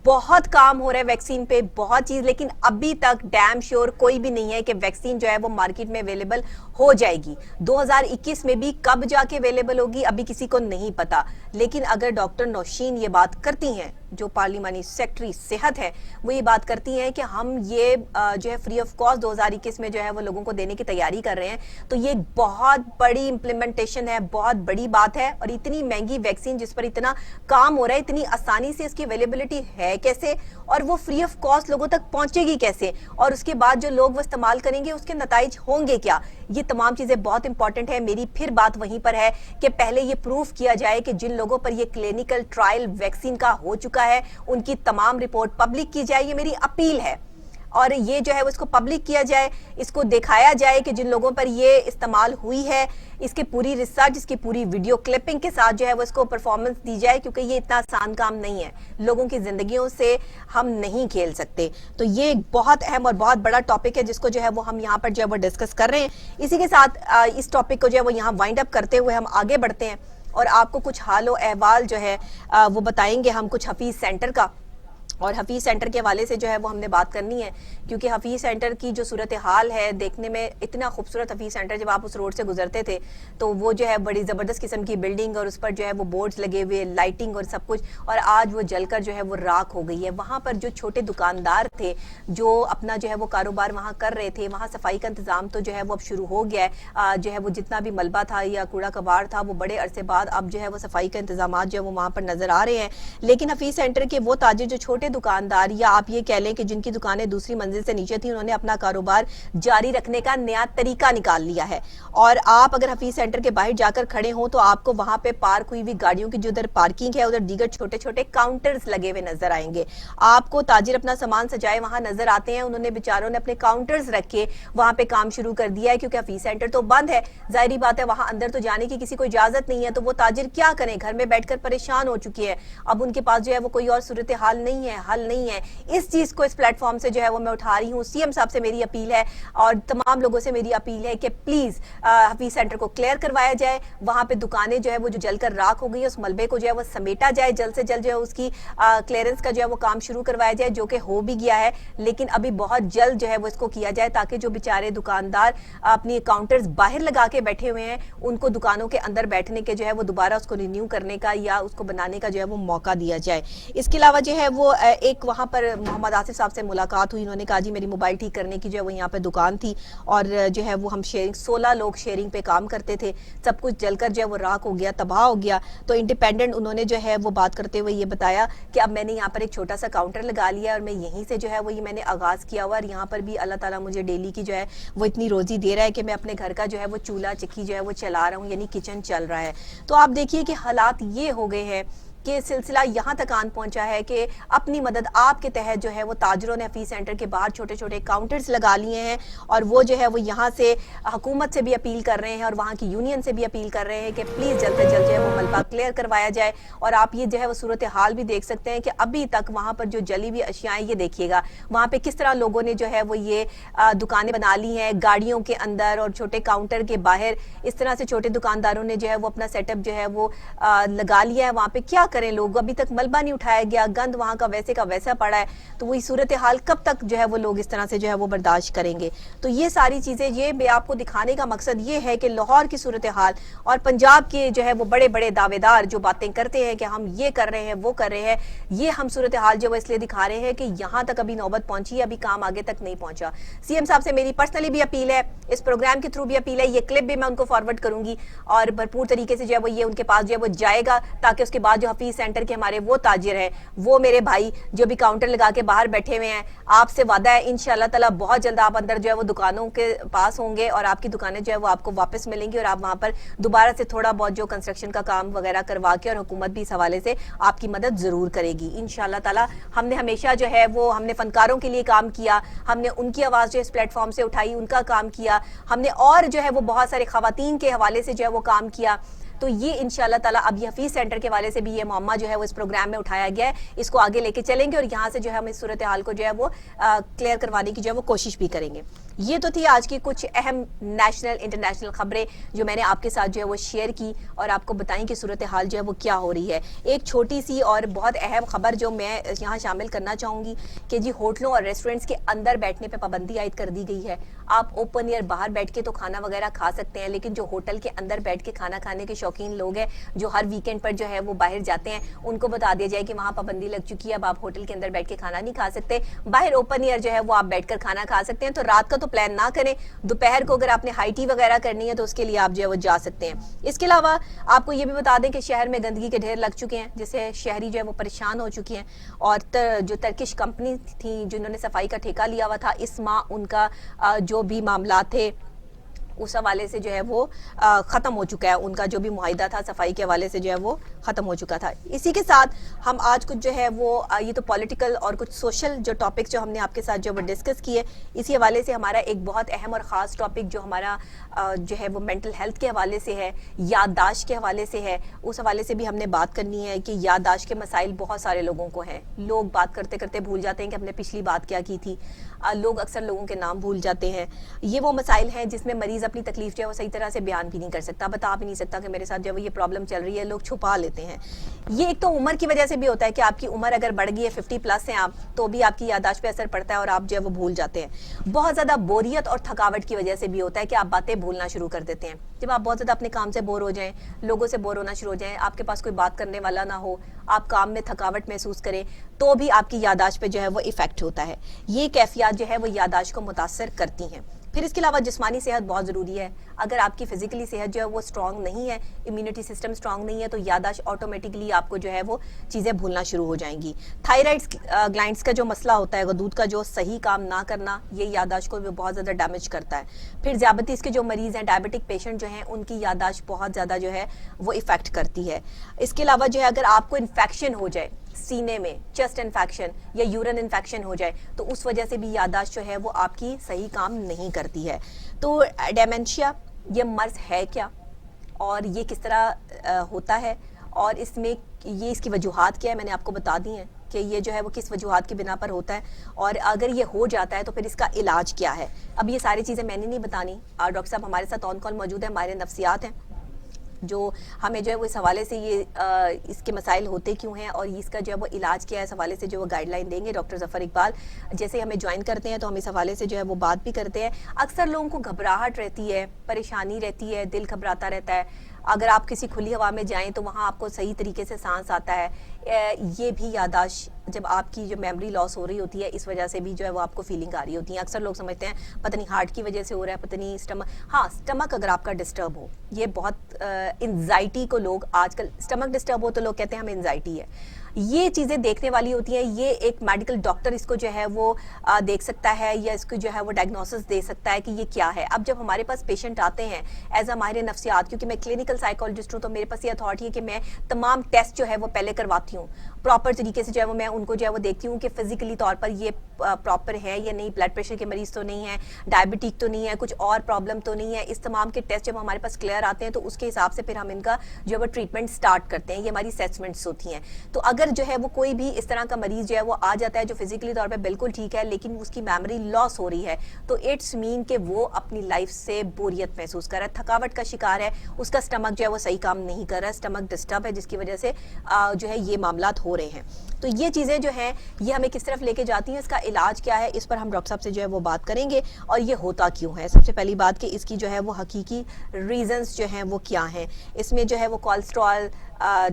Speaker 1: بہت کام ہو رہا ہے ویکسین پہ, بہت چیز, لیکن ابھی تک ڈیم شیور کوئی بھی نہیں ہے کہ ویکسین جو ہے وہ مارکیٹ میں اویلیبل ہو جائے گی. 2021 میں بھی کب جا کے اویلیبل ہوگی ابھی کسی کو نہیں پتا, لیکن اگر ڈاکٹر نوشین یہ بات کرتی ہیں, جو پارلیمانی سیکٹری صحت ہے, وہ یہ بات کرتی ہیں کہ ہم یہ جو ہے فری آف کاسٹ 2021 میں جو ہے وہ لوگوں کو دینے کی تیاری کر رہے ہیں, تو یہ بہت بڑی امپلیمنٹیشن ہے, بہت بڑی بات ہے. اور اتنی مہنگی ویکسین جس پر اتنا کام ہو رہا ہے, اتنی آسانی سے اس کی اویلیبلٹی ہے کیسے, اور وہ فری آف کاسٹ لوگوں تک پہنچے گی کیسے, اور اس کے بعد جو لوگ وہ استعمال کریں گے اس کے نتائج ہوں گے کیا, یہ تمام چیزیں بہت امپورٹنٹ ہے. میری پھر بات وہیں پر ہے کہ پہلے یہ پروف کیا جائے کہ جن لوگوں پر یہ کلینیکل ٹرائل ویکسین کا ہو چکا ہے ان کی تمام رپورٹ پبلک کی جائے, یہ میری اپیل ہے. اور یہ جو ہے اس کو پبلک کیا جائے, اس کو دکھایا جائے کہ جن لوگوں پر یہ استعمال ہوئی ہے اس کی پوری ریسرچ, اس کی پوری ویڈیو کلپنگ کے ساتھ جو ہے وہ اس کو پرفارمنس دی جائے, کیونکہ یہ اتنا آسان کام نہیں ہے, لوگوں کی زندگیوں سے ہم نہیں کھیل سکتے. تو یہ ایک بہت اہم اور بہت بڑا ٹاپک ہے جس کو جو ہے وہ ہم یہاں پر جو ہے وہ ڈسکس کر رہے ہیں. اسی کے ساتھ اس ٹاپک کو جو ہے وہ یہاں وائنڈ اپ کرتے ہوئے ہم آگے بڑھتے ہیں اور آپ کو کچھ حال و احوال جو ہے وہ بتائیں گے ہم کچھ حفیظ سینٹر کا. اور حفیظ سینٹر کے حوالے سے جو ہے وہ ہم نے بات کرنی ہے, کیونکہ حفیظ سینٹر کی جو صورتحال ہے دیکھنے میں اتنا خوبصورت حفیظ سینٹر, جب آپ اس روڈ سے گزرتے تھے تو وہ جو ہے بڑی زبردست قسم کی بلڈنگ, اور اس پر جو ہے وہ بورڈز لگے ہوئے, لائٹنگ اور سب کچھ, اور آج وہ جل کر جو ہے وہ راکھ ہو گئی ہے. وہاں پر جو چھوٹے دکاندار تھے جو اپنا جو ہے وہ کاروبار وہاں کر رہے تھے, وہاں صفائی کا انتظام تو جو ہے وہ اب شروع ہو گیا ہے, جو ہے وہ جتنا بھی ملبہ تھا یا کوڑا کباڑ تھا وہ بڑے عرصے بعد اب جو ہے وہ صفائی کا انتظامات جو ہے وہ وہاں پر نظر آ رہے ہیں. لیکن حفیظ سینٹر کے وہ تاجر جو چھوٹے دکاندار یا آپ یہ کہہ لیں کہ جن کی دکانیں دوسری منزل سے نیچے تھیں, انہوں نے اپنا کاروبار جاری رکھنے کا نیا طریقہ نکال لیا ہے. اور آپ اگر حفیظ سینٹر کے باہر جا کر کھڑے ہوں تو آپ کو وہاں پہ پارک ہوئی ہوئی گاڑیوں کی جو ادھر پارکنگ ہے ادھر دیگر چھوٹے چھوٹے کاؤنٹرز لگے ہوئے نظر آئیں گے. آپ کو تاجر اپنا سامان سجائے وہاں نظر آتے ہیں, انہوں نے بیچاروں نے اپنے کاؤنٹرز رکھے وہاں پہ کام شروع کر دیا ہے, کیونکہ حفیظ سینٹر تو بند ہے, ظاہری بات ہے وہاں اندر تو جانے کی کسی کو اجازت نہیں ہے, تو وہ تاجر کیا کریں, گھر میں بیٹھ کر پریشان ہو چکے ہیں. اب ان کے پاس جو ہے وہ کوئی اور صورتحال نہیں ہے. حل نہیں ہے. اس چیز کو اس پلیٹ فارم سے جو ہے وہ میں اٹھا رہی ہوں. سی ایم صاحب سے میری اپیل ہے اور تمام لوگوں سے میری اپیل ہے کہ پلیز حفیظ سینٹر کو کلیئر کروایا جائے. وہاں پہ دکانیں جو ہے وہ جو جل کر راکھ ہو گئی ہیں اس ملبے کو جو ہے وہ سمیٹا جائے, جلد سے جلد جو ہے اس کی کلیئرنس کا جو ہے وہ کام شروع کروایا جائے, جو کہ ہو بھی گیا ہے لیکن ابھی بہت جلد جو ہے وہ اس کو کیا جائے تاکہ جو بیچارے دکاندار اپنی کاؤنٹرز باہر لگا کے بیٹھے ہوئے ہیں ان کو دکانوں کے اندر بیٹھنے کے جو ہے وہ دوبارہ اس کو رینیو کرنے کا یا اس کو بنانے کا جو ہے وہ موقع دیا جائے. اس کے علاوہ جو ہے وہ ایک وہاں پر محمد آصف صاحب سے ملاقات ہوئی, انہوں نے کہا جی میری موبائل ٹھیک کرنے کی جو ہے وہ یہاں پہ دکان تھی اور جو ہے وہ ہم شیئرنگ 16 لوگ شیئرنگ پہ کام کرتے تھے, سب کچھ جل کر جو ہے وہ راکھ ہو گیا, تباہ ہو گیا. تو انڈیپینڈنٹ انہوں نے جو ہے وہ بات کرتے ہوئے یہ بتایا کہ اب میں نے یہاں پر ایک چھوٹا سا کاؤنٹر لگا لیا اور میں یہیں سے جو ہے وہ یہ میں نے آغاز کیا ہوا, اور یہاں پر بھی اللہ تعالیٰ مجھے ڈیلی کی جو ہے وہ اتنی روزی دے رہا ہے کہ میں اپنے گھر کا جو ہے وہ چولہا چکی جو ہے وہ چلا رہا ہوں, یعنی کچن چل رہا ہے. تو آپ دیکھیے کہ حالات یہ ہو گئے ہیں کہ سلسلہ یہاں تک آن پہنچا ہے کہ اپنی مدد آپ کے تحت جو ہے وہ تاجروں نے حفیظ سینٹر کے باہر چھوٹے چھوٹے کاؤنٹرز لگا لیے ہیں, اور وہ جو ہے وہ یہاں سے حکومت سے بھی اپیل کر رہے ہیں اور وہاں کی یونین سے بھی اپیل کر رہے ہیں کہ پلیز جلد سے جلد جو ہے وہ ملبہ کلیئر کروایا جائے. اور آپ یہ جو ہے وہ صورتحال بھی دیکھ سکتے ہیں کہ ابھی تک وہاں پر جو جلی ہوئی اشیاء ہیں, یہ دیکھیے گا وہاں پہ کس طرح لوگوں نے جو ہے وہ یہ دکانیں بنا لی ہیں گاڑیوں کے اندر اور چھوٹے کاؤنٹر کے باہر. اس طرح سے چھوٹے دکانداروں نے جو ہے وہ اپنا سیٹ اپ جو ہے وہ لگا لیا ہے. وہاں پہ کیا کریں لوگ, ابھی تک ملبہ نہیں اٹھایا گیا, گند وہاں کا ویسا پڑا ہے. تو وہی صورتحال کب تک جو ہے وہ لوگ اس طرح سے جو ہے وہ برداشت کریں گے. تو یہ ساری چیزیں, یہ میں آپ کو دکھانے کا مقصد یہ ہے کہ لاہور کی صورتحال اور پنجاب کے جو ہے وہ بڑے بڑے دعوے دار جو باتیں کرتے ہیں کہ ہم یہ کر رہے ہیں وہ کر رہے ہیں, یہ ہم صورتحال جو وہ اس لیے دکھا رہے ہیں کہ یہاں تک ابھی نوبت پہنچی ہے, ابھی کام آگے تک نہیں پہنچا. سی ایم صاحب سے میری پرسنلی بھی اپیل ہے, اس پروگرام کے تھرو بھی اپیل ہے, یہ کلپ بھی میں ان کو فارورڈ کروں گی اور بھرپور طریقے سے جو ہے وہ یہ ان کے پاس جو ہے وہ جائے گا, تاکہ اس کے بعد جو حفیظ سینٹر کے ہمارے وہ تاجر ہیں, وہ میرے بھائی جو بھی کاؤنٹر لگا کے باہر بیٹھے ہوئے ہیں, آپ سے وعدہ ہے انشاءاللہ تعالیٰ بہت جلد آپ اندر جو ہے وہ دکانوں کے پاس ہوں گے اور آپ کی دکانیں جو ہے وہ آپ کو واپس ملیں گی, اور آپ وہاں پر دوبارہ سے تھوڑا بہت جو کنسٹرکشن کا کام وغیرہ کروا کے, اور حکومت بھی اس حوالے سے آپ کی مدد ضرور کرے گی انشاءاللہ تعالیٰ. ہم نے ہمیشہ جو ہے وہ ہم نے فنکاروں کے لیے کام کیا, ہم نے ان کی آواز جو اس پلیٹ فارم سے اٹھائی, ان کا کام کیا, ہم نے اور جو ہے وہ بہت سارے خواتین کے حوالے سے جو ہے وہ کام کیا. تو یہ انشاءاللہ تعالیٰ اب یہ حفیظ سینٹر کے حوالے سے بھی یہ معمہ جو ہے وہ اس پروگرام میں اٹھایا گیا ہے, اس کو آگے لے کے چلیں گے اور یہاں سے جو ہے ہم اس صورتحال کو جو ہے وہ کلیئر کروانے کی جو ہے وہ کوشش بھی کریں گے. یہ تو تھی آج کی کچھ اہم نیشنل انٹرنیشنل خبریں جو میں نے آپ کے ساتھ جو ہے وہ شیئر کی اور آپ کو بتائیں کہ صورتحال جو ہے وہ کیا ہو رہی ہے. ایک چھوٹی سی اور بہت اہم خبر جو میں یہاں شامل کرنا چاہوں گی کہ جی ہوٹلوں اور ریسٹورنٹس کے اندر بیٹھنے پہ پابندی عائد کر دی گئی ہے. آپ اوپن ایئر باہر بیٹھ کے تو کھانا وغیرہ کھا سکتے ہیں, لیکن جو ہوٹل کے اندر بیٹھ کے کھانا کھانے کے شوقین لوگ ہیں جو ہر ویکینڈ پر جو ہے وہ باہر جاتے ہیں, ان کو بتا دیا جائے کہ وہاں پابندی لگ چکی ہے, اب آپ ہوٹل کے اندر بیٹھ کے کھانا نہیں کھا سکتے, باہر اوپن ایئر جو ہے وہ آپ بیٹھ کر کھانا کھا سکتے ہیں. تو رات کا تو پلان نہ کریں, دوپہر کو اگر آپ نے ہائی ٹی وغیرہ کرنی ہے تو اس کے لیے آپ جو ہے وہ جا سکتے ہیں. اس کے علاوہ آپ کو یہ بھی بتا دیں کہ شہر میں گندگی کے ڈھیر لگ چکے ہیں, جس سے شہری جو ہے وہ پریشان ہو چکی ہیں, اور جو ترکش کمپنی تھی جنہوں نے صفائی کا ٹھیکہ لیا ہوا تھا, اس ماہ ان کا جو بھی معاملات تھے اس حوالے سے جو ہے وہ ختم ہو چکا ہے, ان کا جو بھی معاہدہ تھا صفائی کے حوالے سے جو ہے وہ ختم ہو چکا تھا. اسی کے ساتھ ہم آج کچھ جو ہے وہ یہ تو پولیٹیکل اور کچھ سوشل جو ٹاپکس جو ہم نے آپ کے ساتھ جو وہ ڈسکس کیے, اسی حوالے سے ہمارا ایک بہت اہم اور خاص ٹاپک جو ہمارا جو ہے وہ مینٹل ہیلتھ کے حوالے سے ہے, یادداشت کے حوالے سے ہے. اس حوالے سے بھی ہم نے بات کرنی ہے کہ یادداشت کے مسائل بہت سارے لوگوں کو ہیں, لوگ بات کرتے کرتے بھول جاتے ہیں کہ ہم نے پچھلی بات کیا کی تھی, لوگ اکثر لوگوں کے نام بھول جاتے ہیں. یہ وہ مسائل ہیں جس میں مریض اپنی تکلیف جو ہے وہ صحیح طرح سے بیان بھی نہیں کر سکتا, بتا بھی نہیں سکتا کہ میرے ساتھ جو ہے یہ پرابلم چل رہی ہے, لوگ چھپا لیتے ہیں. یہ ایک تو عمر کی وجہ سے بھی ہوتا ہے کہ آپ کی عمر اگر بڑھ گئی ہے 50+ ہیں آپ, تو بھی آپ کی یادداشت پہ اثر پڑتا ہے اور آپ جو ہے وہ بھول جاتے ہیں. بہت زیادہ بوریت اور تھکاوٹ کی وجہ سے بھی ہوتا ہے کہ آپ باتیں بھولنا شروع کر دیتے ہیں. جب آپ بہت زیادہ اپنے کام سے بور ہو جائیں, لوگوں سے بور ہونا شروع ہو جائیں, آپ کے پاس کوئی بات کرنے والا نہ ہو, آپ کام میں تھکاوٹ محسوس کریں, تو بھی آپ کی یادداشت پہ جو ہے وہ ایفیکٹ ہوتا ہے. یہ کیفیات جو ہے وہ یادداشت کو متاثر کرتی ہیں. پھر اس کے علاوہ جسمانی صحت بہت ضروری ہے. اگر آپ کی فزیکلی صحت جو ہے وہ اسٹرانگ نہیں ہے, امیونٹی سسٹم اسٹرانگ نہیں ہے, تو یادداشت آٹومیٹکلی آپ کو جو ہے وہ چیزیں بھولنا شروع ہو جائیں گی. تھائرائڈ گلینڈز کا جو مسئلہ ہوتا ہے, غدود کا جو صحیح کام نہ کرنا, یہ یادداشت کو بھی بہت زیادہ ڈیمیج کرتا ہے. پھر ذیابیطس کے جو مریض ہیں, ڈائبٹک پیشنٹ جو ہیں, ان کی یادداشت بہت زیادہ جو ہے وہ افیکٹ کرتی ہے. اس کے علاوہ جو ہے اگر آپ کو انفیکشن ہو جائے سینے میں, چیسٹ انفیکشن یا یورین انفیکشن ہو جائے, تو اس وجہ سے بھی یادداشت جو ہے وہ آپ کی صحیح کام نہیں کرتی ہے. تو ڈیمنشیا یہ مرض ہے کیا, اور یہ کس طرح ہوتا ہے, اور اس میں یہ اس کی وجوہات کیا ہے, میں نے آپ کو بتا دی ہیں. کہ یہ جو ہے وہ کس وجوہات کی بنا پر ہوتا ہے، اور اگر یہ ہو جاتا ہے تو پھر اس کا علاج کیا ہے. اب یہ ساری چیزیں میں نے نہیں بتانی. ڈاکٹر صاحب ہمارے ساتھ آن کال موجود ہیں، ہمارے نفسیات ہیں، جو ہمیں جو ہے وہ اس حوالے سے یہ اس کے مسائل ہوتے کیوں ہیں اور اس کا جو ہے وہ علاج کیا ہے اس حوالے سے جو وہ گائیڈ لائن دیں گے. ڈاکٹر ظفر اقبال جیسے ہمیں جوائن کرتے ہیں تو ہم اس حوالے سے جو ہے وہ بات بھی کرتے ہیں. اکثر لوگوں کو گھبراہٹ رہتی ہے، پریشانی رہتی ہے، دل گھبراتا رہتا ہے. اگر آپ کسی کھلی ہوا میں جائیں تو وہاں آپ کو صحیح طریقے سے سانس آتا ہے. یہ بھی یاداشت جب آپ کی جو میموری لاس ہو رہی ہوتی ہے اس وجہ سے بھی جو ہے وہ آپ کو فیلنگ آ رہی ہوتی ہیں. اکثر لوگ سمجھتے ہیں پتہ نہیں ہارٹ کی وجہ سے ہو رہا ہے، پتہ نہیں اسٹمک اگر آپ کا ڈسٹرب ہو، یہ بہت انزائٹی کو لوگ آج کل اسٹمک ڈسٹرب ہو تو لوگ کہتے ہیں ہمیں انزائٹی ہے. یہ چیزیں دیکھنے والی ہوتی ہیں. یہ ایک میڈیکل ڈاکٹر اس کو جو ہے وہ دیکھ سکتا ہے یا اس کو جو ہے وہ ڈائگنوسس دے سکتا ہے کہ یہ کیا ہے. اب جب ہمارے پاس پیشنٹ آتے ہیں ایز اے ماہر نفسیات، کیونکہ میں کلینکل سائیکالوجسٹ ہوں تو میرے پاس یہ اتھارٹی ہے کہ میں تمام ٹیسٹ جو ہے وہ پہلے کرواتی ہوں، پراپر طریقے سے جو ہے وہ میں ان کو جو ہے وہ دیکھتی ہوں کہ فزیکلی طور پر یہ پراپر ہے یا نہیں، بلڈ پریشر کے مریض تو نہیں ہے، ڈائبٹک تو نہیں ہے، کچھ اور پرابلم تو نہیں ہے. اس تمام کے ٹیسٹ جب ہمارے پاس کلیئر آتے ہیں تو اس کے حساب سے پھر ہم ان کا جو ہے وہ ٹریٹمنٹ سٹارٹ کرتے ہیں. یہ ہماری اسیسمنٹس ہوتی ہیں. تو اگر جو ہے وہ کوئی بھی اس طرح کا مریض جو ہے وہ آ جاتا ہے جو فزیکلی طور پہ بالکل ٹھیک ہے لیکن اس کی میموری لاس ہو رہی ہے تو اٹس مین کہ وہ اپنی لائف سے بوریت محسوس کر رہا ہے، تھکاوٹ کا شکار ہے، اس کا اسٹمک جو ہے وہ صحیح کام نہیں کر رہا ہے، اسٹمک ڈسٹرب ہے جس کی وجہ سے جو ہے یہ معاملات ہو رہے ہیں. تو یہ چیزیں جو ہیں یہ ہمیں کس طرف لے کے جاتی ہیں، اس کا علاج کیا ہے، اس پر ہم ڈاکٹر صاحب سے جو ہے وہ بات کریں گے. اور یہ ہوتا کیوں ہے، سب سے پہلی بات کہ اس کی جو ہے وہ حقیقی ریزنز جو ہیں وہ کیا ہیں. اس میں جو ہے وہ cholesterol,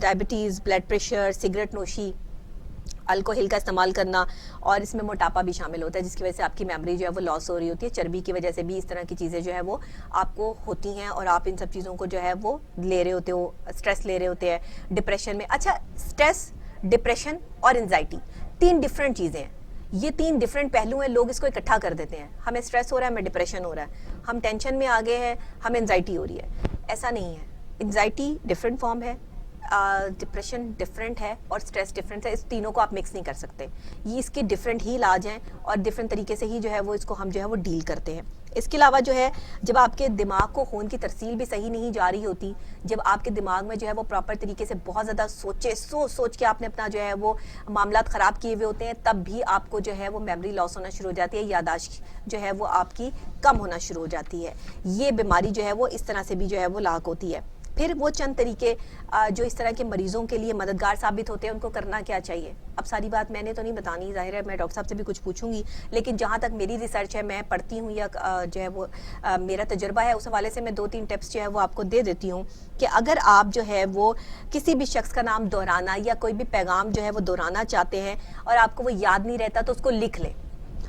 Speaker 1: diabetes, blood pressure, cigarette نوشی، الکوہل کا استعمال کرنا، اور اس میں موٹاپا بھی شامل ہوتا ہے جس کی وجہ سے آپ کی میموری جو ہے وہ لاس ہو رہی ہوتی ہے. چربی کی وجہ سے بھی اس طرح کی چیزیں جو ہے وہ آپ کو ہوتی ہیں اور آپ ان سب چیزوں کو جو ہے وہ لے رہے ہوتے ہو، اسٹریس لے رہے ہوتے ہیں ڈپریشن میں. اچھا، اسٹریس، ڈپریشن اور انزائٹی تین ڈفرینٹ چیزیں ہیں. یہ تین ڈفرینٹ پہلو ہیں، لوگ اس کو اکٹھا کر دیتے ہیں. ہمیں اسٹریس ہو رہا ہے، ہمیں ڈپریشن ہو رہا ہے، ہم ٹینشن میں آگے ہیں، ہمیں انزائٹی ہو رہی ہے. ایسا نہیں ہے. انزائٹی ڈفرینٹ فارم ہے، ڈپریشن ڈفرینٹ ہے اور اسٹریس ڈفرینٹ ہے. اس تینوں کو آپ مکس نہیں کر سکتے. یہ اس کے ڈفرینٹ ہی علاج ہیں اور ڈفرینٹ طریقے سے ہی جو ہے وہ اس کو ہم جو ہے وہ ڈیل کرتے ہیں. اس کے علاوہ جو ہے جب آپ کے دماغ کو خون کی ترسیل بھی صحیح نہیں جا رہی ہوتی، جب آپ کے دماغ میں جو ہے وہ پراپر طریقے سے بہت زیادہ سوچ کے آپ نے اپنا جو ہے وہ معاملات خراب کیے ہوئے ہوتے ہیں، تب بھی آپ کو جو ہے وہ میموری لاس ہونا شروع ہو جاتی ہے، یاداشت جو ہے وہ آپ کی کم ہونا شروع ہو جاتی ہے. یہ بیماری جو ہے وہ اس طرح سے بھی جو ہے وہ لاحق ہوتی ہے. پھر وہ چند طریقے جو اس طرح کے مریضوں کے لیے مددگار ثابت ہوتے ہیں، ان کو کرنا کیا چاہیے. اب ساری بات میں نے تو نہیں بتانی، ظاہر ہے میں ڈاکٹر صاحب سے بھی کچھ پوچھوں گی، لیکن جہاں تک میری ریسرچ ہے، میں پڑھتی ہوں یا جو ہے وہ میرا تجربہ ہے، اس حوالے سے میں 2-3 ٹپس جو ہے وہ آپ کو دے دیتی ہوں کہ اگر آپ جو ہے وہ کسی بھی شخص کا نام دہرانا یا کوئی بھی پیغام جو ہے وہ دہرانا چاہتے ہیں اور آپ کو وہ یاد نہیں رہتا تو اس کو لکھ لیں.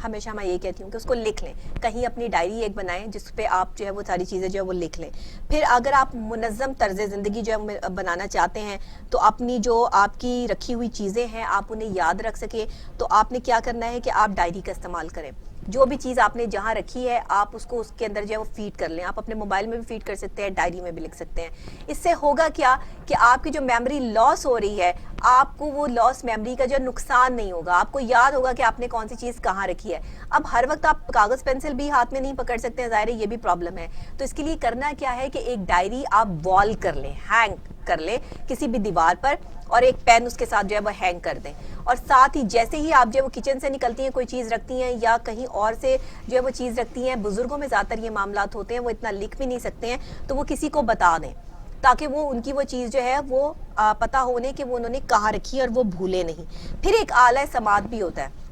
Speaker 1: ہمیشہ میں یہ کہتی ہوں کہ اس کو لکھ لیں، کہیں اپنی ڈائری ایک بنائیں جس پہ آپ جو ہے وہ ساری چیزیں جو ہے وہ لکھ لیں. پھر اگر آپ منظم طرز زندگی جو ہے بنانا چاہتے ہیں تو اپنی جو آپ کی رکھی ہوئی چیزیں ہیں آپ انہیں یاد رکھ سکیں تو آپ نے کیا کرنا ہے کہ آپ ڈائری کا استعمال کریں. جو بھی چیز آپ نے جہاں رکھی ہے آپ اس کو اس کے اندر جو ہے وہ فیڈ کر لیں. آپ اپنے موبائل میں بھی فیڈ کر سکتے ہیں، ڈائری میں بھی لکھ سکتے ہیں. اس سے ہوگا کیا کہ آپ کی جو میموری لاس ہو رہی ہے، آپ کو وہ لاس میموری کا جو نقصان نہیں ہوگا. آپ کو یاد ہوگا کہ آپ نے کون سی چیز کہاں رکھی ہے. اب ہر وقت آپ کاغذ پینسل بھی ہاتھ میں نہیں پکڑ سکتے ہیں، ظاہر ہے یہ بھی پرابلم ہے. تو اس کے لیے کرنا کیا ہے کہ ایک ڈائری آپ وال کر لیں، ہینگ کر لیں کسی بھی دیوار پر، اور ایک پین اس کے ساتھ جو ہے وہ ہینگ کر دیں. اور ساتھ ہی جیسے ہی آپ جو ہے وہ کچن سے نکلتی ہیں، کوئی چیز رکھتی ہیں یا کہیں اور سے جو ہے وہ چیز رکھتی ہیں، بزرگوں میں زیادہ تر یہ معاملات ہوتے ہیں، وہ اتنا لکھ بھی نہیں سکتے ہیں، تو وہ کسی کو بتا دیں تاکہ وہ ان کی وہ چیز جو ہے وہ پتہ ہونے کہ وہ انہوں نے کہاں رکھی اور وہ بھولے نہیں. پھر ایک آلہ سماعت بھی ہوتا ہے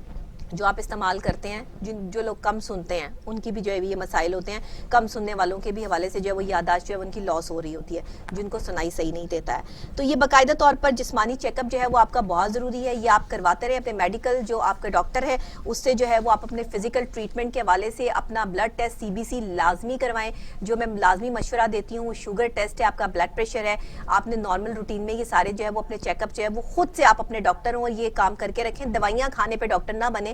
Speaker 1: جو آپ استعمال کرتے ہیں. جو لوگ کم سنتے ہیں ان کی بھی جو ہے یہ مسائل ہوتے ہیں. کم سننے والوں کے بھی حوالے سے جو ہے وہ یاداشت جو ہے ان کی لاس ہو رہی ہوتی ہے، جن کو سنائی صحیح نہیں دیتا ہے. تو یہ باقاعدہ طور پر جسمانی چیک اپ جو ہے وہ آپ کا بہت ضروری ہے. یہ آپ کرواتے رہے. اپنے میڈیکل جو آپ کا ڈاکٹر ہے اس سے جو ہے وہ آپ اپنے فزیکل ٹریٹمنٹ کے حوالے سے اپنا بلڈ ٹیسٹ CBC لازمی کروائیں. جو میں لازمی مشورہ دیتی ہوں وہ شوگر ٹیسٹ ہے، آپ کا بلڈ پریشر ہے. آپ نے نارمل روٹین میں یہ سارے جو ہے وہ اپنے چیک اپ جو ہے وہ خود سے آپ اپنے ڈاکٹر ہوں اور یہ کام کر کے رکھیں. دوائیاں کھانے پہ ڈاکٹر نہ بنے.